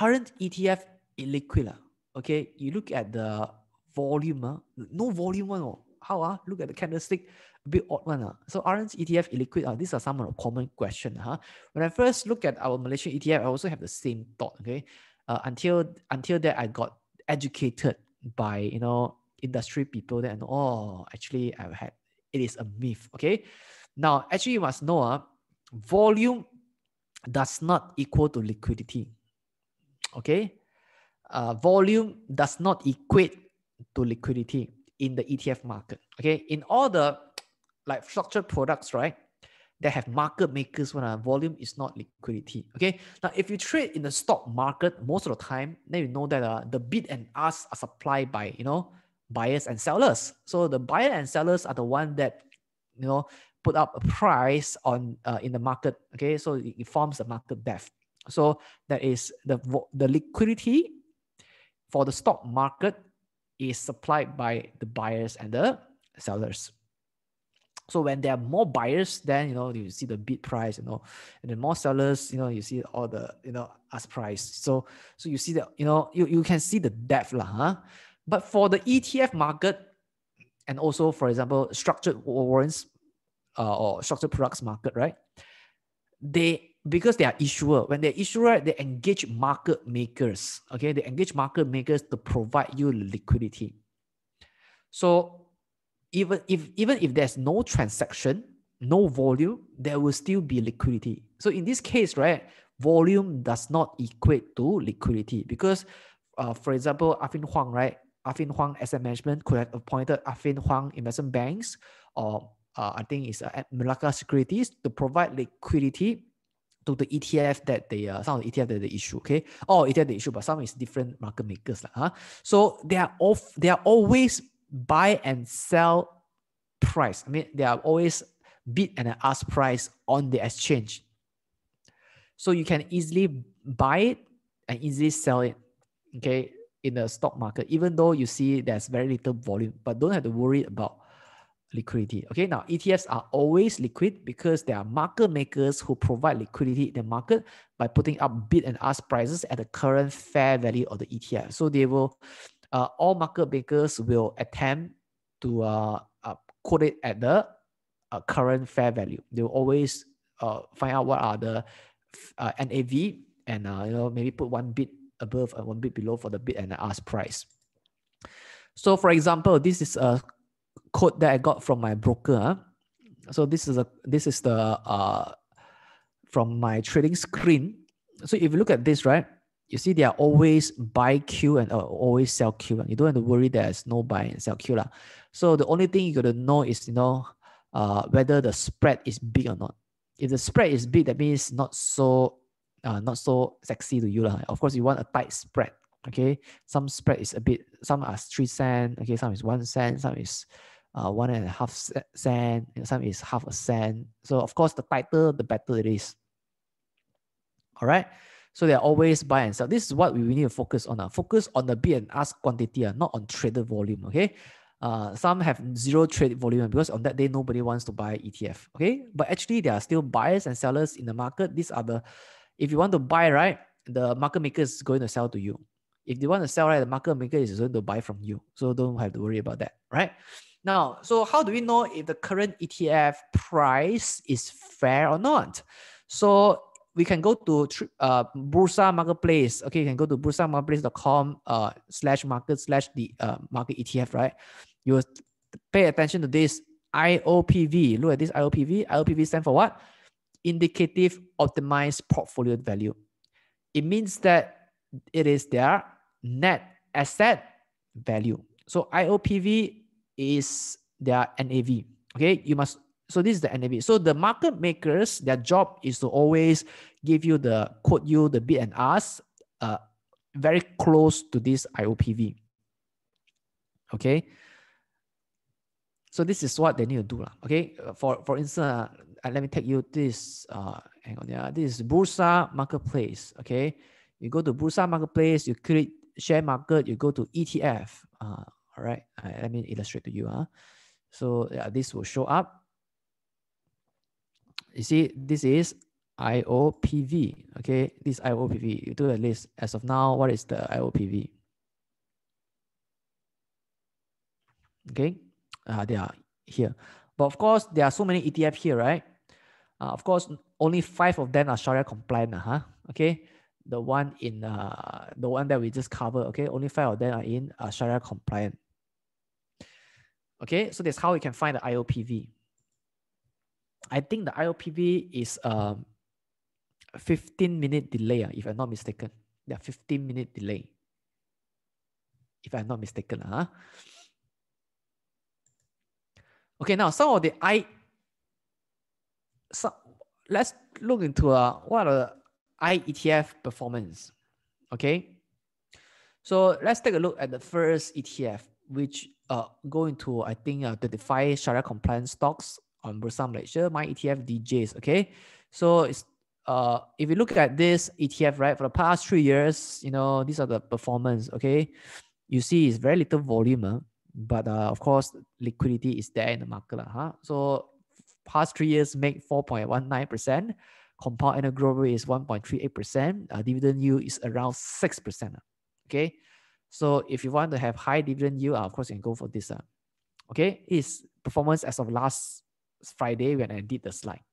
aren't ETF illiquid? Okay, you look at the volume, no volume one. How? Look at the candlestick, a bit odd one. So aren't ETF illiquid? These are some of the common questions. When I first look at our Malaysian ETF, I also have the same thought. Okay, until that I got educated by industry people. Then actually it is a myth. Okay, now actually you must know volume does not equal to liquidity. Okay, volume does not equate to liquidity in the ETF market. Okay, in all the like structured products, right, that have market makers when volume is not liquidity. Okay, now if you trade in the stock market, most of the time, then you know that the bid and ask are supplied by buyers and sellers. So the buyer and sellers are the one that put up a price on in the market. Okay, so it forms the market depth. So that is the liquidity for the stock market is supplied by the buyers and the sellers. So when there are more buyers, then you see the bid price, and then more sellers, you see all the ask price. So you see that you can see the depth But for the ETF market, and also for example structured warrants or structured products market, right? Because they are issuer, when they're issuer, they engage market makers. Okay, they engage market makers to provide you liquidity. So even if there's no transaction, no volume, there will still be liquidity. So in this case, right, volume does not equate to liquidity because, for example, Affin Hwang, right? Affin Hwang Asset Management could have appointed Affin Hwang Investment Banks, or I think it's Malacca Securities, to provide liquidity to the ETF that they some of the ETF that they issue. Okay, all ETF they issue, but some is different market makers So they are always buy and sell price. I mean, they are always bid and ask price on the exchange. So you can easily buy it and easily sell it. Okay, in the stock market, even though you see there's very little volume, but don't have to worry about liquidity. Okay, now ETFs are always liquid because there are market makers who provide liquidity in the market by putting up bid and ask prices at the current fair value of the ETF. So they will, all market makers will attempt to quote it at the current fair value. They will always find out what are the NAV and maybe put one bid above and one bid below for the bid and ask price. So for example, this is a quote that I got from my broker. So this is the from my trading screen. So if you look at this, right, you see they are always buy Q and always sell Q. You don't have to worry there's no buy and sell Q. So the only thing you got to know is whether the spread is big or not. If the spread is big, that means not so sexy to you. Of course, you want a tight spread. Okay, some spread is a bit, some are 3 cents. Okay, some is 1 cent, some is 1.5 cent, some is half a cent. So of course, the tighter, the better it is. All right. So they're always buy and sell. This is what we need to focus on. Focus on the bid and ask quantity, not on traded volume. Okay. Some have zero trade volume because on that day nobody wants to buy ETF. Okay, but actually there are still buyers and sellers in the market. These are the, if you want to buy, right, the market maker is going to sell to you. If they want to sell, right, the market maker is going to buy from you. So don't have to worry about that, right? Now, so how do we know if the current ETF price is fair or not? So we can go to Bursa Marketplace. Okay, you can go to bursamarketplace.com /market market ETF, right? You will pay attention to this IOPV. Look at this IOPV. IOPV stands for what? Indicative Optimized Portfolio Value. It means that it is their net asset value. So IOPV is their NAV. Okay, so this is the NAV. So the market makers, their job is to always give you quote you the bid and ask very close to this IOPV. Okay. So this is what they need to do. Okay. For instance, let me take you this. Hang on. Yeah, this is Bursa Marketplace. Okay. You go to Bursa Marketplace, you click share market, you go to ETF. All right. Let me illustrate to you. So yeah, this will show up. You see, this is IOPV. Okay. This IOPV. You do a list. As of now, what is the IOPV? Okay. They are here. But of course, there are so many ETF here, right? Of course, only 5 of them are Shariah compliant. Okay. The one that we just covered. Okay. Only 5 of them are in Shariah compliant. Okay. So that's how we can find the IOPV. I think the IOPV is 15-minute delay, if I'm not mistaken. Yeah, 15-minute delay. If I'm not mistaken. Okay, now some of the let's look into what are the IETF performance. Okay, so let's take a look at the first ETF, which go into I think 25 Shariah compliant stocks on Bursa Malaysia. My ETF DJs. Okay, so it's if you look at this ETF, right, for the past 3 years, these are the performance. Okay, you see it's very little volume. But of course, liquidity is there in the market. So past 3 years make 4.19%. Compound annual growth rate is 1.38%. Dividend yield is around 6%. Okay. So if you want to have high dividend yield, of course, you can go for this. Okay. It's performance as of last Friday when I did the slide.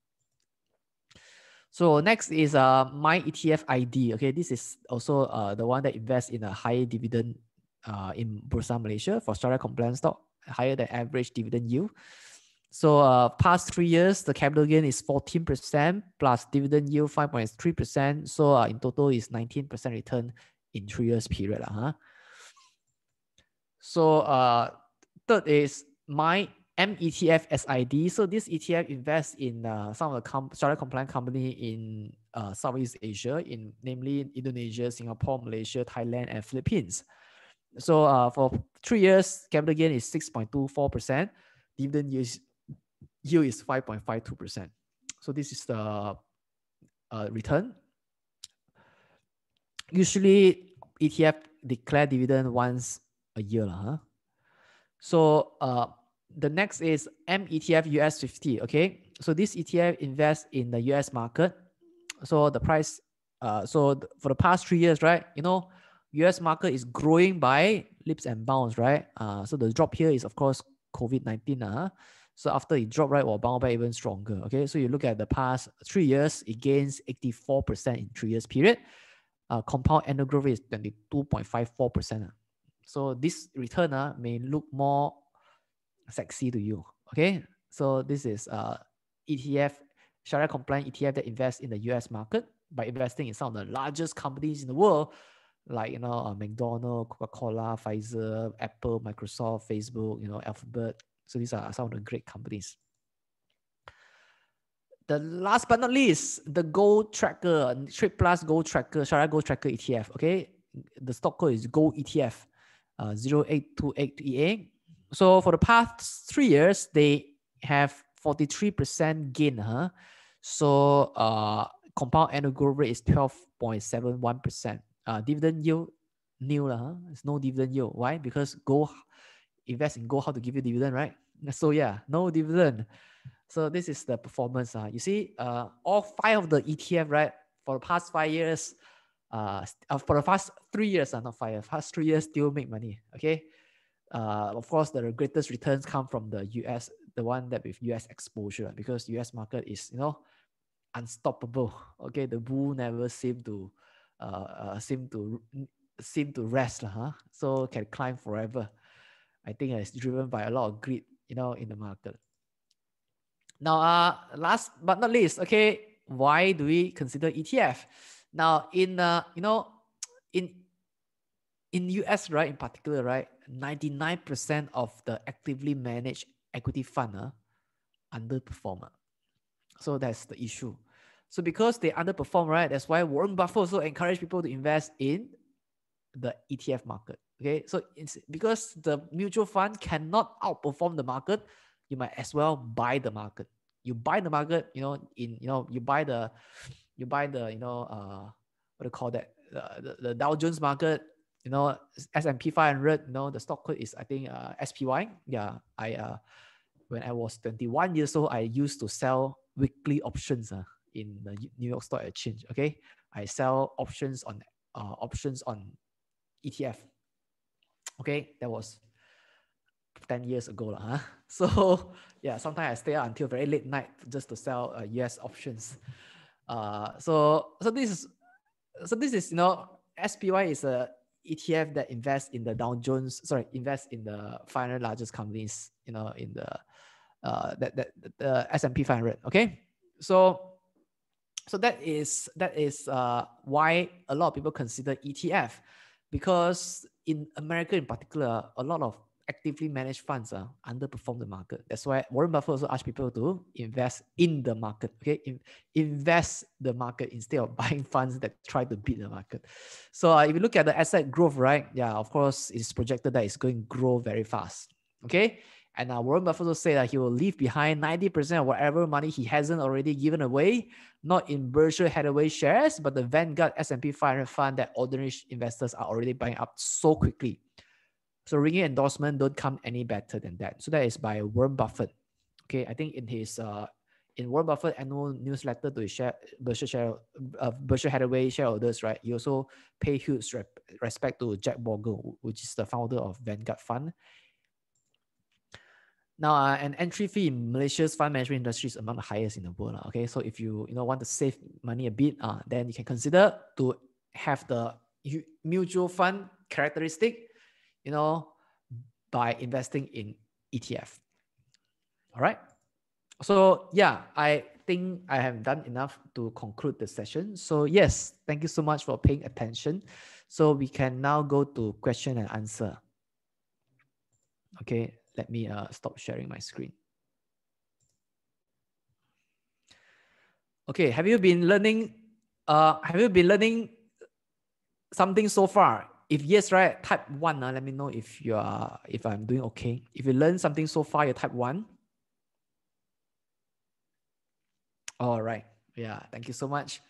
So next is my ETF ID. Okay. This is also the one that invests in a high dividend in Bursa Malaysia for Shariah compliant stock, higher than average dividend yield. So past 3 years, the capital gain is 14% plus dividend yield 5.3%. So in total is 19% return in 3 years period. So third is my METF SID. So this ETF invests in some of the Shariah compliant company in Southeast Asia, namely Indonesia, Singapore, Malaysia, Thailand, and Philippines. So for 3 years, capital gain is 6.24%. Dividend yield is 5.52%. So this is the return. Usually, ETF declare dividend once a year. So the next is METF US 50. Okay, so this ETF invests in the US market. So the price, for the past 3 years, right? US market is growing by leaps and bounds, right? So the drop here is, of course, COVID-19. So after it dropped, right, will bounce back even stronger. Okay, so you look at the past 3 years, it gains 84% in 3 years period. Compound annual growth rate is 22.54%. So this return may look more sexy to you. Okay, so this is ETF, Shariah compliant ETF that invests in the US market by investing in some of the largest companies in the world, like McDonald's, Coca-Cola, Pfizer, Apple, Microsoft, Facebook, Alphabet. So these are some of the great companies. The last but not least, the Gold Tracker, Trade Plus Gold Tracker, Shariah Gold Tracker ETF. Okay, the stock code is Gold ETF 0828EA. So for the past 3 years, they have 43% gain. So compound annual growth rate is 12.71%. Dividend yield nil. It's no dividend yield. Why? Because gold, invest in gold, how to give you dividend, right? So yeah, no dividend. So this is the performance. You see, all 5 of the ETF, right, for the past 5 years, for the past 3 years, not 5 years, past 3 years still make money. Okay. Of course, the greatest returns come from the US, the one that with US exposure, because US market is, you know, unstoppable. Okay, the bull never seem to rest, so can climb forever. I think it's driven by a lot of greed, you know, in the market. Now, last but not least, okay, why do we consider ETF? Now, in you know, in US, right, in particular, right, 99% of the actively managed equity fund underperform. So that's the issue. So because they underperform, right, that's why Warren Buffett also encourage people to invest in the ETF market. Okay, so it's because the mutual fund cannot outperform the market, you might as well buy the market. You buy the market, you know, you buy the what do you call that? The Dow Jones market, you know, S&P 500, you know, the stock code is, I think, SPY. Yeah, when I was 21 years old, I used to sell weekly options in the New York Stock Exchange. Okay, I sell options on ETF. Okay, that was 10 years ago. So yeah, sometimes I stay out until very late night just to sell US options. So this is, you know, SPY is a ETF that invests in the invests in the 500 largest companies, you know, in the the S&P 500. Okay, so that is why a lot of people consider ETF, because in America in particular, a lot of actively managed funds underperform the market. That's why Warren Buffett also asks people to invest in the market. Okay, invest the market instead of buying funds that try to beat the market. So if you look at the asset growth, right? Yeah, of course, it's projected that it's going to grow very fast. Okay. And Warren Buffett also said that he will leave behind 90% of whatever money he hasn't already given away, not in Berkshire Hathaway shares, but the Vanguard S&P 500 fund that ordinary investors are already buying up so quickly. So ringing endorsement don't come any better than that. So that is by Warren Buffett. Okay, I think in his in Warren Buffett annual newsletter to his Berkshire Hathaway shareholders, right? He also pay huge respect to Jack Bogle, which is the founder of Vanguard Fund. Now, an entry fee in Malaysia's fund management industry is among the highest in the world. Okay, so if you want to save money a bit, then you can consider to have the mutual fund characteristic, you know, by investing in ETF. All right. So yeah, I think I have done enough to conclude the session. So yes, thank you so much for paying attention. So we can now go to question and answer. Okay, let me stop sharing my screen. Okay, have you been learning something so far? If yes, right, type 1. Let me know if I'm doing okay. If you learned something so far, you type 1. All right. Yeah, thank you so much.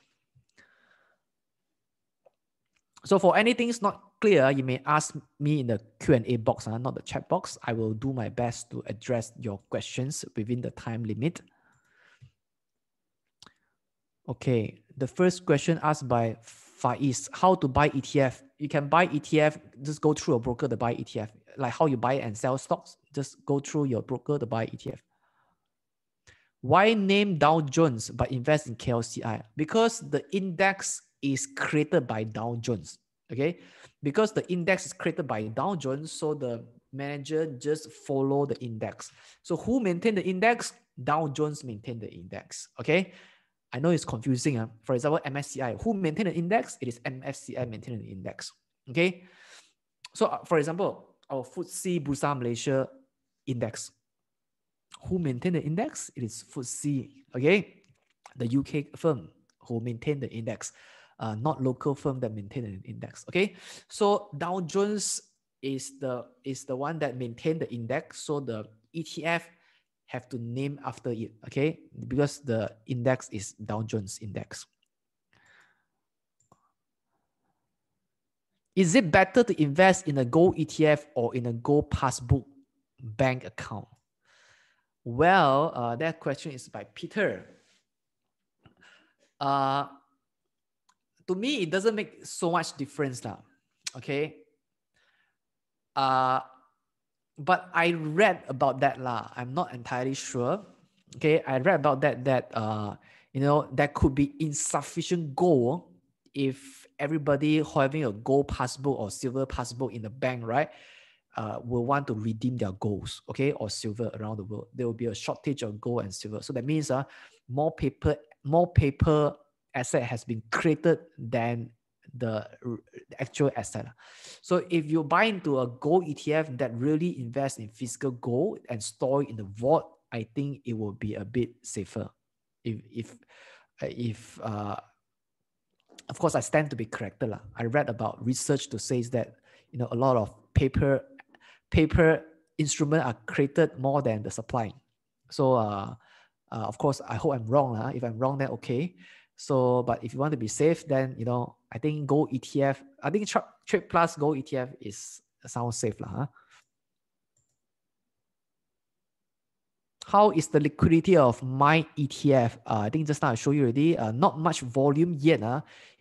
So for anything is not clear, you may ask me in the Q&A box, not the chat box. I will do my best to address your questions within the time limit. Okay, the first question asked by Faiz, how to buy ETF? You can buy ETF, just go through a broker to buy ETF. Like how you buy and sell stocks, just go through your broker to buy ETF. Why name Dow Jones but invest in KLCI? Because the index is created by Dow Jones. Okay, because the index is created by Dow Jones, so the manager just follow the index. So who maintain the index? Dow Jones maintain the index. Okay, I know it's confusing. For example, MSCI, who maintain the index? It is MSCI maintaining the index. Okay, so for example, our FTSE Bursa Malaysia index, who maintain the index? It is FTSE. Okay, the UK firm who maintain the index, not local firm that maintain the index. Okay, so Dow Jones is the one that maintain the index. So the ETF have to name after it. Okay, because the index is Dow Jones index. Is it better to invest in a gold ETF or in a gold passbook bank account? Well, that question is by Peter. to me, it doesn't make so much difference now. Okay. But I read about that lah. I'm not entirely sure. Okay, I read about that there could be insufficient gold if everybody having a gold passbook or silver passbook in the bank, right? Will want to redeem their golds, okay, or silver around the world. There will be a shortage of gold and silver. So that means more paper asset has been created than the actual asset. So if you buy into a gold ETF that really invests in physical gold and store it in the vault, I think it will be a bit safer. If of course I stand to be corrected lah. I read about research to say that a lot of paper instruments are created more than the supply. So of course I hope I'm wrong lah. If I'm wrong, then okay. So, but if you want to be safe, then I think gold ETF. I think Trade Plus Gold ETF sounds safe lah. Huh? How is the liquidity of my ETF? I think just now I showed you already. Not much volume yet.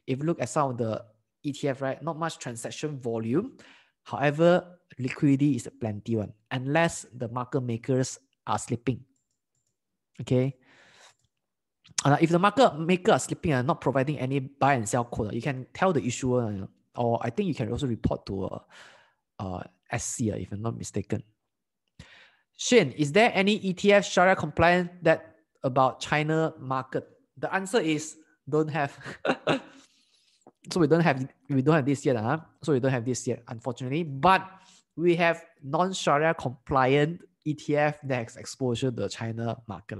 If you look at some of the ETF, right, not much transaction volume. However, liquidity is plenty one, unless the market makers are sleeping. Okay. If the market maker are sleeping and not providing any buy and sell code, you can tell the issuer, or I think you can also report to SC, if I'm not mistaken. Shane, is there any ETF Shariah compliant that about China market? The answer is don't have. So we don't have this yet, So we don't have this yet, unfortunately. But we have non-Shariah compliant ETF that has exposure to the China market,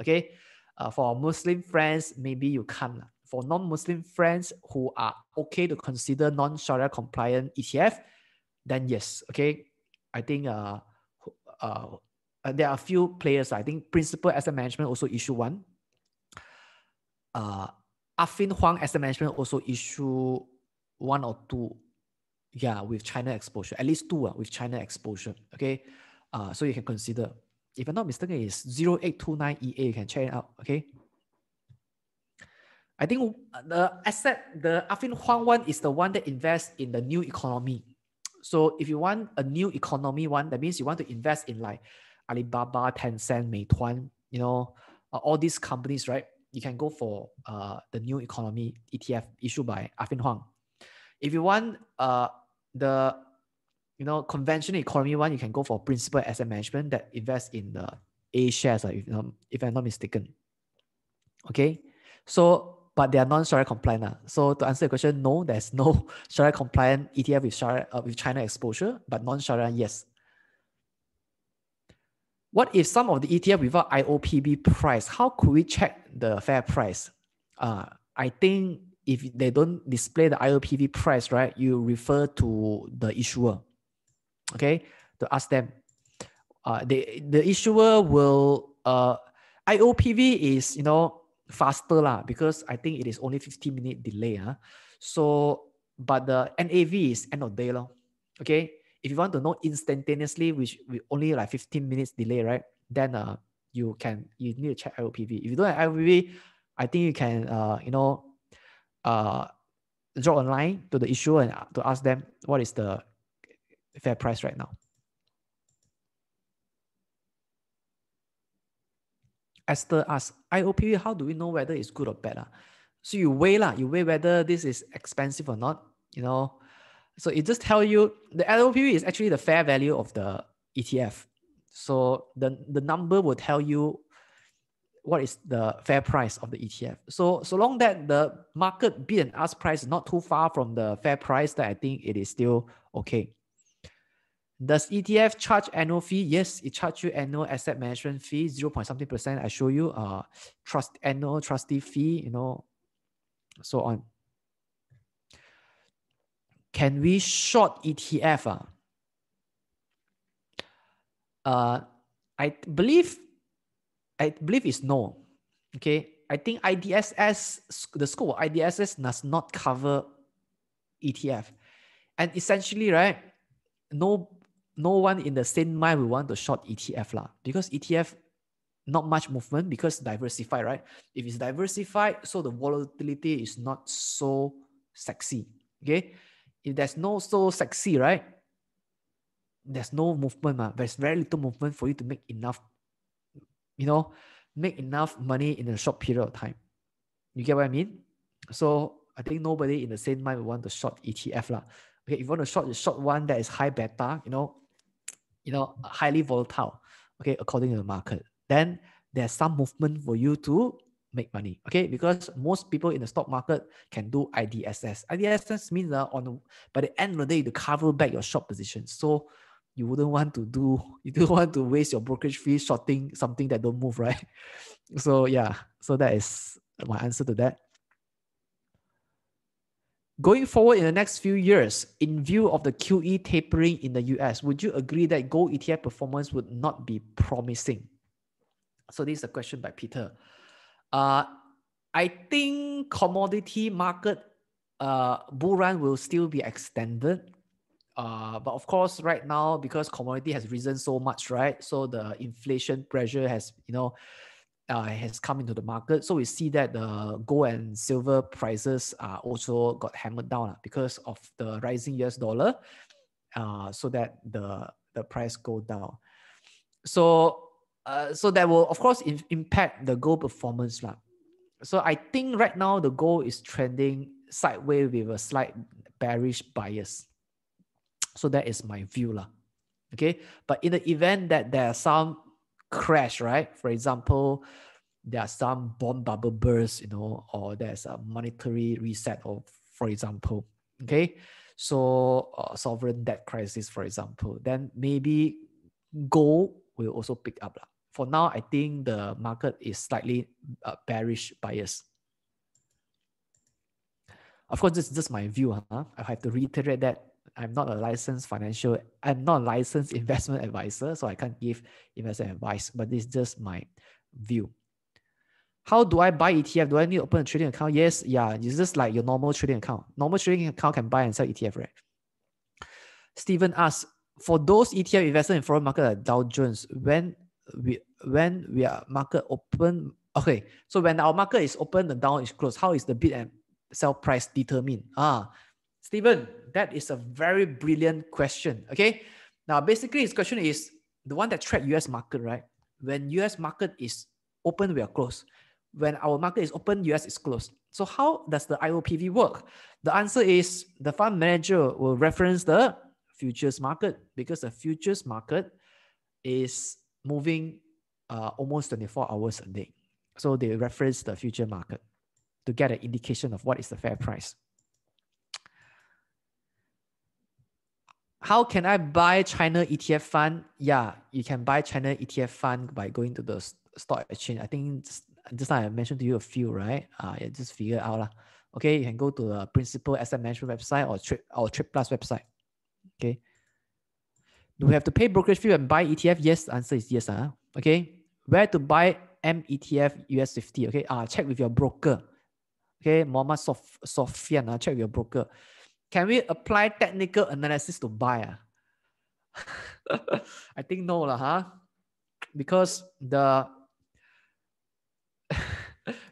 okay. For our Muslim friends, maybe you can't. For non-Muslim friends who are okay to consider non-Shariah compliant ETF, then yes, okay. I think there are a few players. I think Principal Asset Management also issue one. Affin Huang Asset Management also issue one or two, with China exposure. At least two with China exposure. Okay, so you can consider. If I'm not mistaken, it's 0829EA. You can check it out. Okay. I think the Affin Huang one is the one that invests in the new economy. So if you want a new economy one, that means you want to invest in like Alibaba, Tencent, Meituan, all these companies, right? You can go for the new economy ETF issued by Affin Huang. If you want the conventional economy one, you can go for Principal Asset Management that invests in the A shares, if I'm not mistaken. Okay, so but they are non-Shariah compliant. So to answer the question, no, there's no Shariah compliant ETF with China exposure, but non-Shariah, yes. What if some of the ETF without IOPB price? How could we check the fair price? I think if they don't display the IOPB price, right, you refer to the issuer, okay, to ask them. The issuer will, IOPV is, faster lah, because I think it is only 15-minute delay. So, but the NAV is end of day, okay. If you want to know instantaneously, which with only like 15 minutes delay, right? Then you need to check IOPV. If you don't have IOPV, I think you can drop a line to the issuer and to ask them what is the fair price right now. Esther asks, IOPV, how do we know whether it's good or bad? So you weigh whether this is expensive or not, So it just tells you the IOPV is actually the fair value of the ETF. So the number will tell you what is the fair price of the ETF. So long that the market bid and ask price is not too far from the fair price, that I think it is still okay. Does ETF charge annual fee? Yes, it charges you annual asset management fee, 0.something%. I show you annual trustee fee, so on. Can we short ETF? I believe it's no. Okay, I think IDSS, the scope of IDSS does not cover ETF, and essentially, right, no one in the same mind will want to short ETF lah, because ETF not much movement because diversified, right? If it's diversified, so the volatility is not so sexy. Okay, if there's no so sexy, right? There's no movement, there's very little movement for you to make enough, make enough money in a short period of time. You get what I mean? So I think nobody in the same mind will want to short ETF lah. Okay, if you want to short, the short one that is high beta, highly volatile. Okay, according to the market, then there's some movement for you to make money. Okay, because most people in the stock market can do IDSS. IDSS means by the end of the day to cover back your short position. So you don't want to waste your brokerage fee shorting something that don't move, right? So yeah, so that is my answer to that. Going forward in the next few years, in view of the QE tapering in the US, would you agree that gold ETF performance would not be promising? So this is a question by Peter. I think commodity market bull run will still be extended. But of course, right now, because commodity has risen so much, right? So the inflation pressure has, has come into the market. So we see that the gold and silver prices also got hammered down because of the rising US dollar, so that the price go down. So that will, of course, impact the gold performance. So I think right now the gold is trending sideways with a slight bearish bias. So that is my view. Okay. But in the event that there are some crash, right? For example, there are some bond bubble bursts, or there's a monetary reset, or for example, okay. So sovereign debt crisis, for example, then maybe gold will also pick up. For now, I think the market is slightly bearish bias. Of course, this is just my view. I have to reiterate that I'm not a licensed investment advisor, so I can't give investment advice, but this is just my view. How do I buy ETF? Do I need to open a trading account? Yes, yeah, it's just like your normal trading account. Normal trading account can buy and sell ETF, right? Stephen asks, for those ETF invested in foreign market like Dow Jones, when we are market open, okay, so when our market is open, the down is closed, how is the bid and sell price determined? Stephen, that is a very brilliant question. Okay, now basically his question is the one that track US market, right? When US market is open, we are closed. When our market is open, US is closed. So how does the IOPV work? The answer is the fund manager will reference the futures market, because the futures market is moving almost 24 hours a day. So they reference the future market to get an indication of what is the fair price. How can I buy China ETF fund? Yeah, you can buy China ETF fund by going to the stock exchange. I think just like I mentioned to you a few, right? Just figure it out. Okay, you can go to the Principal Asset Management website or Trade Plus website. Okay. Do we have to pay brokerage fee and buy ETF? Yes, the answer is yes. Okay. Where to buy METF US 50? Okay. Check with your broker. Okay. Mohammed Sofian, check with your broker. Can we apply technical analysis to buy? I think no, because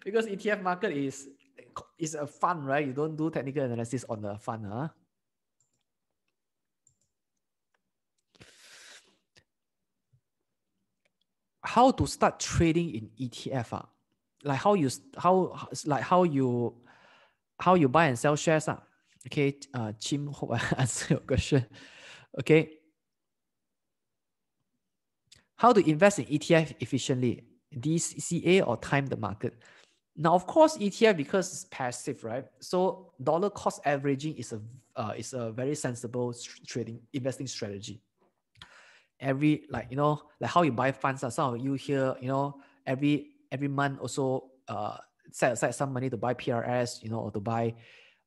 because ETF market is a fund, right? You don't do technical analysis on the fund. How to start trading in ETF? Like how you buy and sell shares? Okay, Chim, hope I answer your question. Okay. How to invest in ETF efficiently? DCA or time the market? Now, of course, ETF, because it's passive, right? So dollar cost averaging is a very sensible investing strategy. Like how you buy funds. Some of you here, every month also set aside some money to buy PRS, or to buy,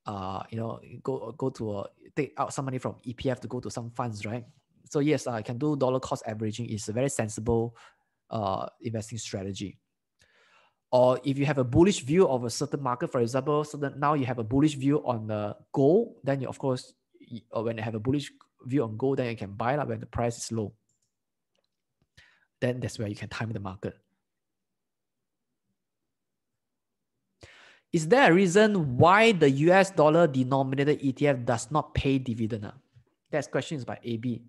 go to take out some money from EPF to go to some funds, right? So yes, I can do dollar cost averaging. It's a very sensible investing strategy. Or if you have a bullish view of a certain market, for example, now you have a bullish view on the gold, then you, of course, when you have a bullish view on gold, then you can buy when the price is low. Then that's where you can time the market. Is there a reason why the US dollar denominated ETF does not pay dividend? That question is by AB.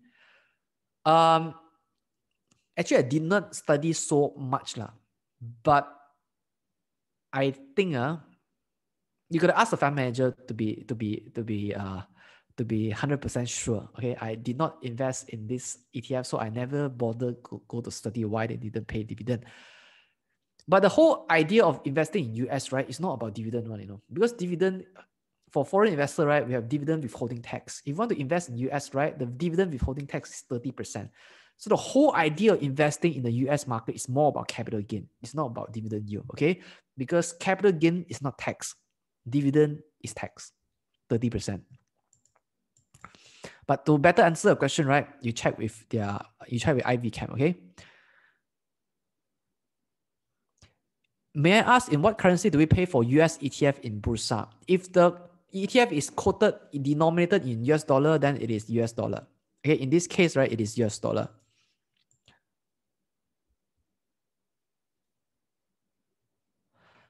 Actually, I did not study so much, but I think you gotta ask the fund manager to be 100% sure. Okay, I did not invest in this ETF, so I never bothered go to study why they didn't pay dividend. But the whole idea of investing in US, right, is not about dividend one, because dividend for foreign investor, right, we have dividend withholding tax. If you want to invest in US, right, the dividend withholding tax is 30%. So the whole idea of investing in the US market is more about capital gain. It's not about dividend yield, okay? Because capital gain is not tax. Dividend is tax, 30%. But to better answer the question, right, you check with Ivy Camp, okay? May I ask, in what currency do we pay for US ETF in Bursa? If the ETF is quoted, denominated in US dollar, then it is US dollar. Okay, in this case, right, it is US dollar.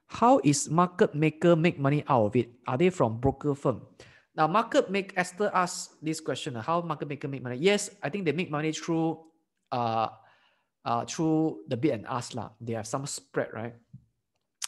How is market maker make money out of it? Are they from broker firm? Now, Esther asked this question: how market maker make money? Yes, I think they make money through the bid and ask lah. They have some spread, right?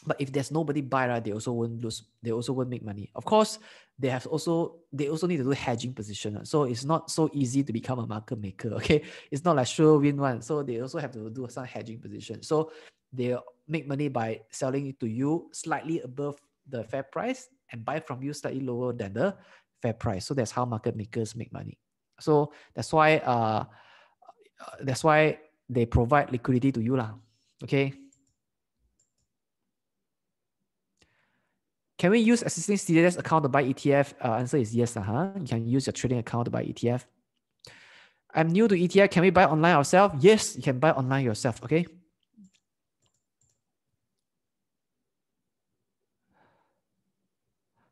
But if there's nobody buy, right, they also won't lose. They also won't make money. Of course, they also need to do hedging position. So it's not so easy to become a market maker. Okay, it's not like sure win one. So they also have to do some hedging position. So they make money by selling it to you slightly above the fair price and buy from you slightly lower than the fair price. So that's how market makers make money. So that's why they provide liquidity to you lah. Okay. Can we use existing CDS account to buy ETF? Answer is yes. You can use your trading account to buy ETF. I'm new to ETF. Can we buy online ourselves? Yes, you can buy online yourself. Okay.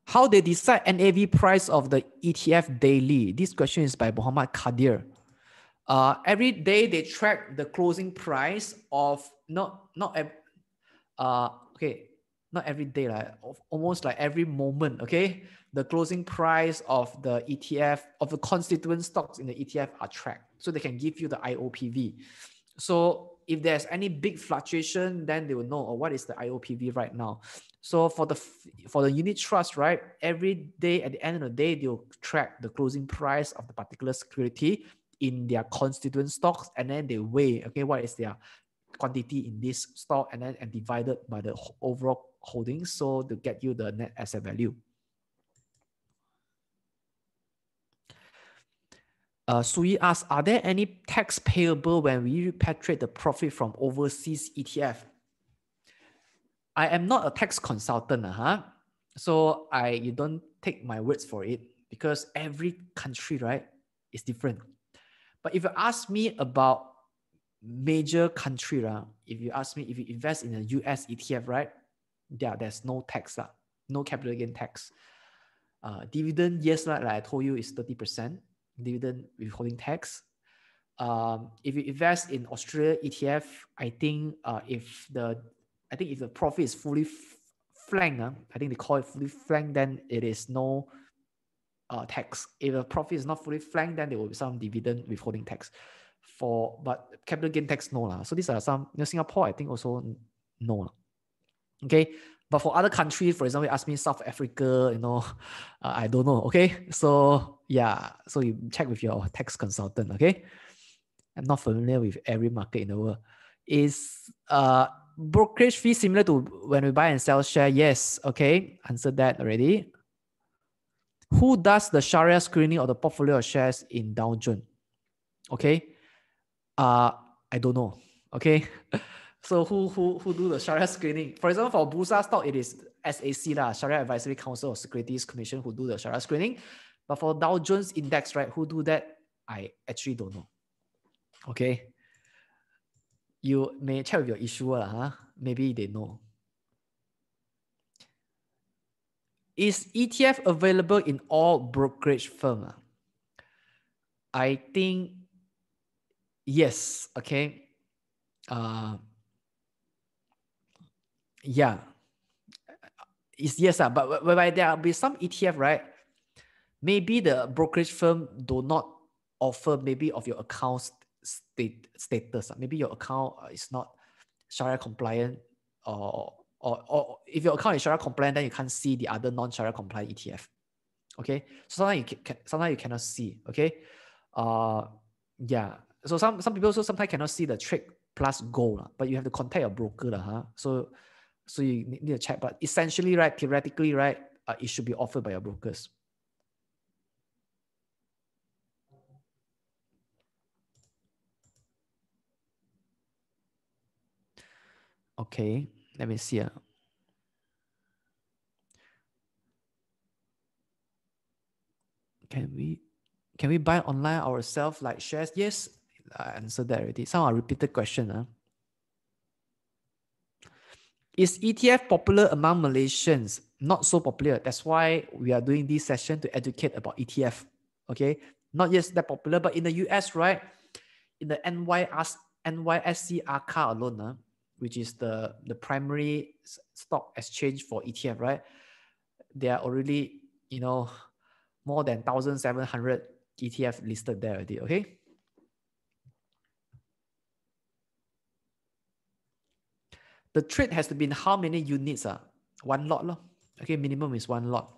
How they decide NAV price of the ETF daily? This question is by Muhammad Kadir. Every day they track the closing price of not every day, almost like every moment, okay? The closing price of the ETF, of the constituent stocks in the ETF are tracked. So they can give you the IOPV. So if there's any big fluctuation, then they will know what is the IOPV right now. So for the unit trust, right, every day at the end of the day, they'll track the closing price of the particular security in their constituent stocks, and then they weigh, okay, what is their quantity in this stock, and divided by the overall holdings, so to get you the net asset value. Sui asks, are there any tax payable when we repatriate the profit from overseas ETF? I am not a tax consultant, so you don't take my words for it, because every country, right, is different. But if you ask me about major country, if you ask me if you invest in a US ETF, right, there's no tax, no capital gain tax. Dividend, yes, like I told you, is 30% dividend withholding tax. If you invest in Australia ETF, I think if the profit is fully flanked, I think they call it fully flanked, then it is no tax. If the profit is not fully flanked, then there will be some dividend withholding tax. But capital gain tax, no. So these are some, Singapore, I think also no. Okay. But for other countries, for example, ask me South Africa, I don't know. Okay. So yeah, so you check with your tax consultant. Okay. I'm not familiar with every market in the world. Is brokerage fee similar to when we buy and sell share? Yes. Okay. Answered that already. Who does the Shariah screening of the portfolio of shares in Dow Jones? Okay. I don't know. Okay. So who do the Shariah screening? For example, for Bursa stock, it is SAC, Shariah Advisory Council of Securities Commission, who do the Shariah screening. But for Dow Jones Index, right, who do that? I actually don't know. Okay. You may check with your issuer, maybe they know. Is ETF available in all brokerage firms? I think yes. Okay. Yeah. It's yes, but whereby there will be some ETF, right? Maybe the brokerage firm do not offer maybe of your account status. Maybe your account is not Shariah compliant, or if your account is Shariah compliant, then you can't see the other non-Shariah compliant ETF. Okay, so sometimes you cannot see. Okay, yeah. So some people also sometimes cannot see the trade plus goal, but you have to contact your broker, So you need to check. But essentially, right, theoretically, right, it should be offered by your brokers. Okay, let me see. Can we buy online ourselves like shares? Yes, I answered that already. Some are repeated question. Is ETF popular among Malaysians? Not so popular. That's why we are doing this session to educate about ETF. Okay, not yet that popular, but in the US, right? In the NYSE ARCA alone, which is the primary stock exchange for ETF, right? There are already, more than 1,700 ETF listed there already. Okay. The trade has to be in how many units? One lot. Okay, minimum is one lot.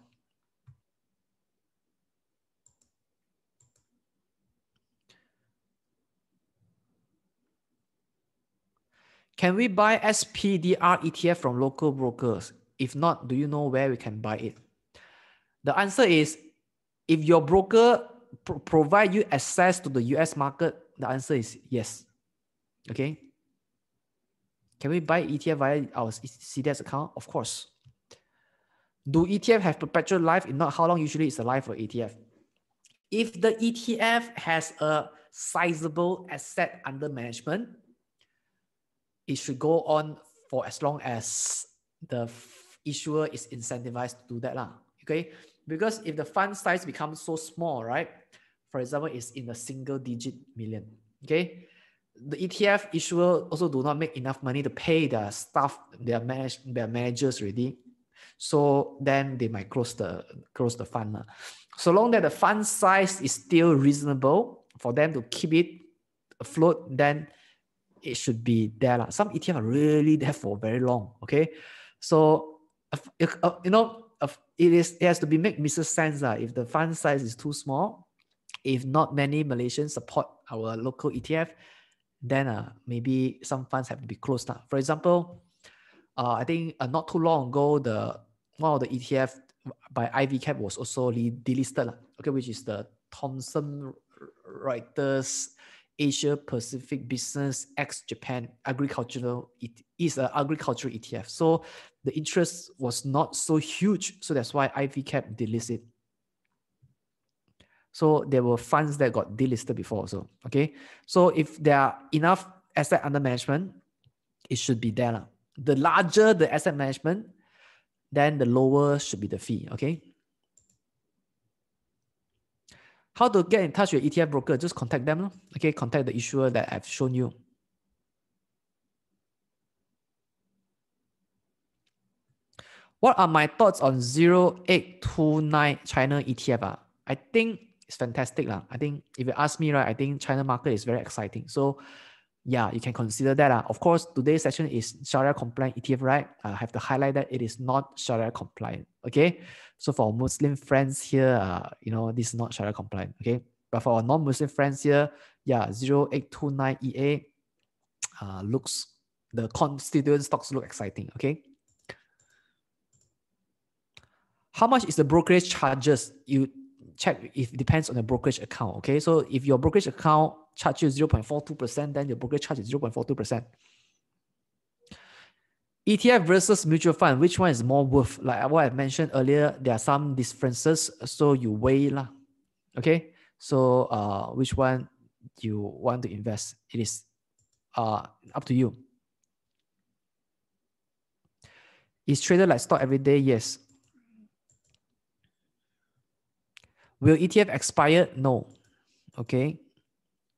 Can we buy SPDR ETF from local brokers? If not, do you know where we can buy it? The answer is, if your broker provide you access to the US market, the answer is yes. Okay. Can we buy ETF via our CDS account? Of course. Do ETF have perpetual life? If not, how long usually is the life of ETF? If the ETF has a sizable asset under management, it should go on for as long as the issuer is incentivized to do that. Okay? Because if the fund size becomes so small, right? For example, it's in a single digit million. Okay? The ETF issuer also do not make enough money to pay their staff, their managers already. So then they might close the fund. So long that the fund size is still reasonable for them to keep it afloat, then it should be there. Some ETF are really there for very long. Okay, so it has to be make business sense. If the fund size is too small, if not many Malaysians support our local ETF, then maybe some funds have to be closed. For example, I think not too long ago, one of the ETF by IVCAP was also delisted, okay, which is the Thomson Reuters Asia Pacific Business X Japan agricultural. It is an agricultural ETF. So the interest was not so huge. So that's why IVCAP delisted. So there were funds that got delisted before also. Okay. So if there are enough asset under management, it should be there. The larger the asset management, then the lower should be the fee. Okay. How to get in touch with ETF broker? Just contact them. Okay, contact the issuer that I've shown you. What are my thoughts on 0829 China ETF? I think it's fantastic. I think if you ask me, right, I think China market is very exciting. So yeah, you can consider that. Of course, today's session is Shariah compliant ETF, right? I have to highlight that it is not Shariah compliant. Okay. So for Muslim friends here, this is not Shariah compliant. Okay. But for our non-Muslim friends here, yeah, 0829 EA the constituent stocks look exciting. Okay. How much is the brokerage charges? You check if it depends on the brokerage account. Okay. So if your brokerage account charges 0.42%, then your brokerage charge is 0.42%. ETF versus mutual fund, which one is more worth? Like what I mentioned earlier, there are some differences. So you weigh. Okay. So which one you want to invest? It is up to you. Is traded like stock every day? Yes. Will ETF expire? No. Okay.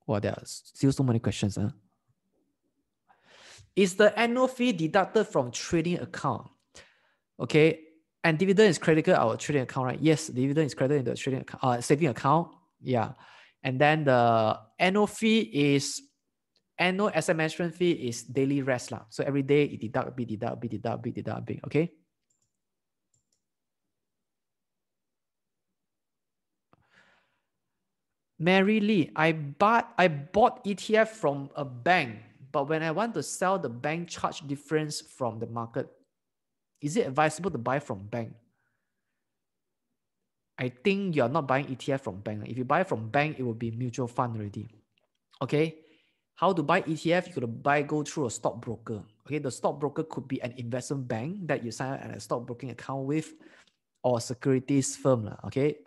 Well, there are still so many questions. Is the annual fee deducted from trading account? Okay. And dividend is credited our trading account, right? Yes, dividend is credited in the trading account, saving account. Yeah. And then the annual asset management fee is daily rest lah. So every day it deduct, be deduct, be deduct, be deduct, be. Okay. Mary Lee, I bought ETF from a bank, but when I want to sell, the bank charge difference from the market. Is it advisable to buy from bank? I think you're not buying ETF from bank. If you buy from bank, it will be mutual fund already. Okay. How to buy ETF? You could go through a stockbroker. Okay. The stockbroker could be an investment bank that you sign up a stockbroking account with, or securities firm. Okay.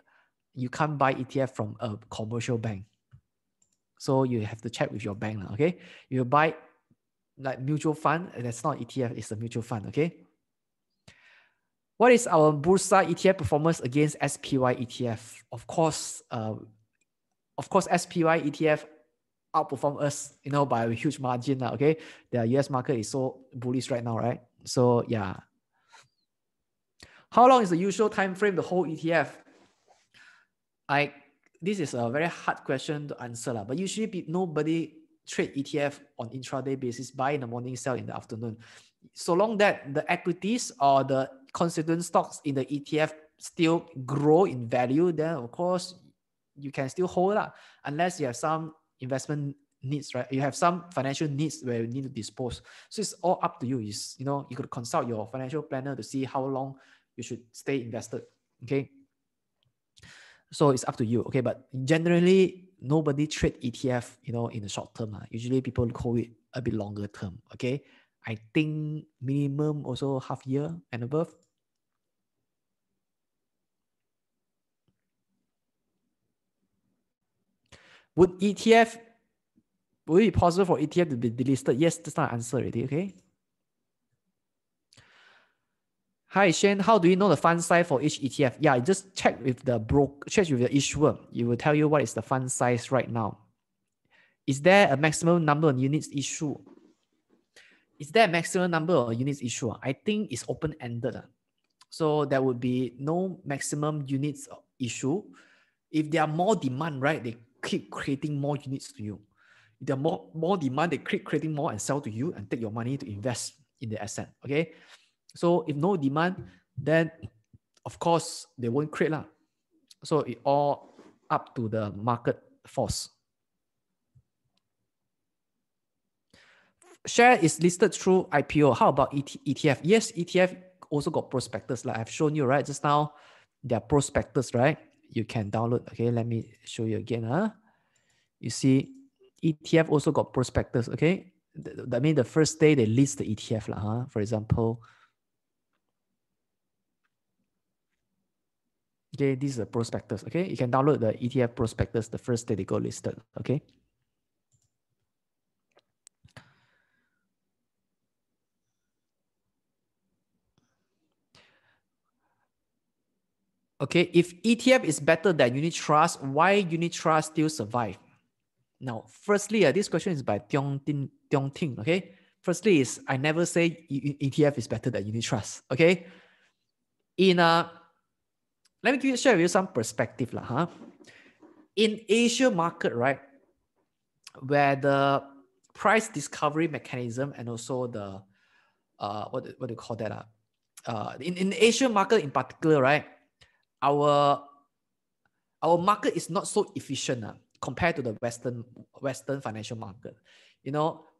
You can't buy ETF from a commercial bank. So you have to check with your bank. Okay. You buy like mutual fund, and that's not ETF, it's a mutual fund. Okay. What is our Bursa ETF performance against SPY ETF? Of course, SPY ETF outperform us, by a huge margin. Okay, the US market is so bullish right now, right? So yeah. How long is the usual time frame to hold ETF? This is a very hard question to answer, but usually nobody trade ETF on intraday basis, buy in the morning, sell in the afternoon. So long that the equities or the constituent stocks in the ETF still grow in value, then of course you can still hold unless you have some investment needs, right? You have some financial needs where you need to dispose. So it's all up to you. You could consult your financial planner to see how long you should stay invested. Okay. So it's up to you. Okay. But generally, nobody trade ETF, in the short term. Usually people hold it a bit longer term. Okay. I think minimum also half year and above. Would it be possible for ETF to be delisted? Yes, that's not an answer already. Okay. Hi Shane, how do you know the fund size for each ETF? Yeah, just check with the issuer. It will tell you what is the fund size right now. Is there a maximum number of units issued? Is there a maximum number of units issued? I think it's open-ended. So there would be no maximum units issue. If there are more demand, right, they keep creating more units to you. If there are more demand, they keep creating more and sell to you and take your money to invest in the asset. Okay. So if no demand, then of course they won't create. So it all up to the market force. Share is listed through IPO. How about ETF? Yes, ETF also got prospectus. Like I've shown you, right? Just now, their prospectus, right? You can download. Okay, let me show you again. You see, ETF also got prospectus. Okay, that means the first day they list the ETF. For example, okay, this is a prospectus. Okay, you can download the ETF prospectus the first day they go listed. Okay. Okay, if ETF is better than unit trust, why unit trust still survive? Now, firstly, this question is by Tiong Ting. Okay, firstly is I never say ETF is better than unit trust. Okay, let me share with you some perspective In Asia market, right, where the price discovery mechanism and also the what do you call that? In Asian market in particular, right, our market is not so efficient compared to the Western financial market,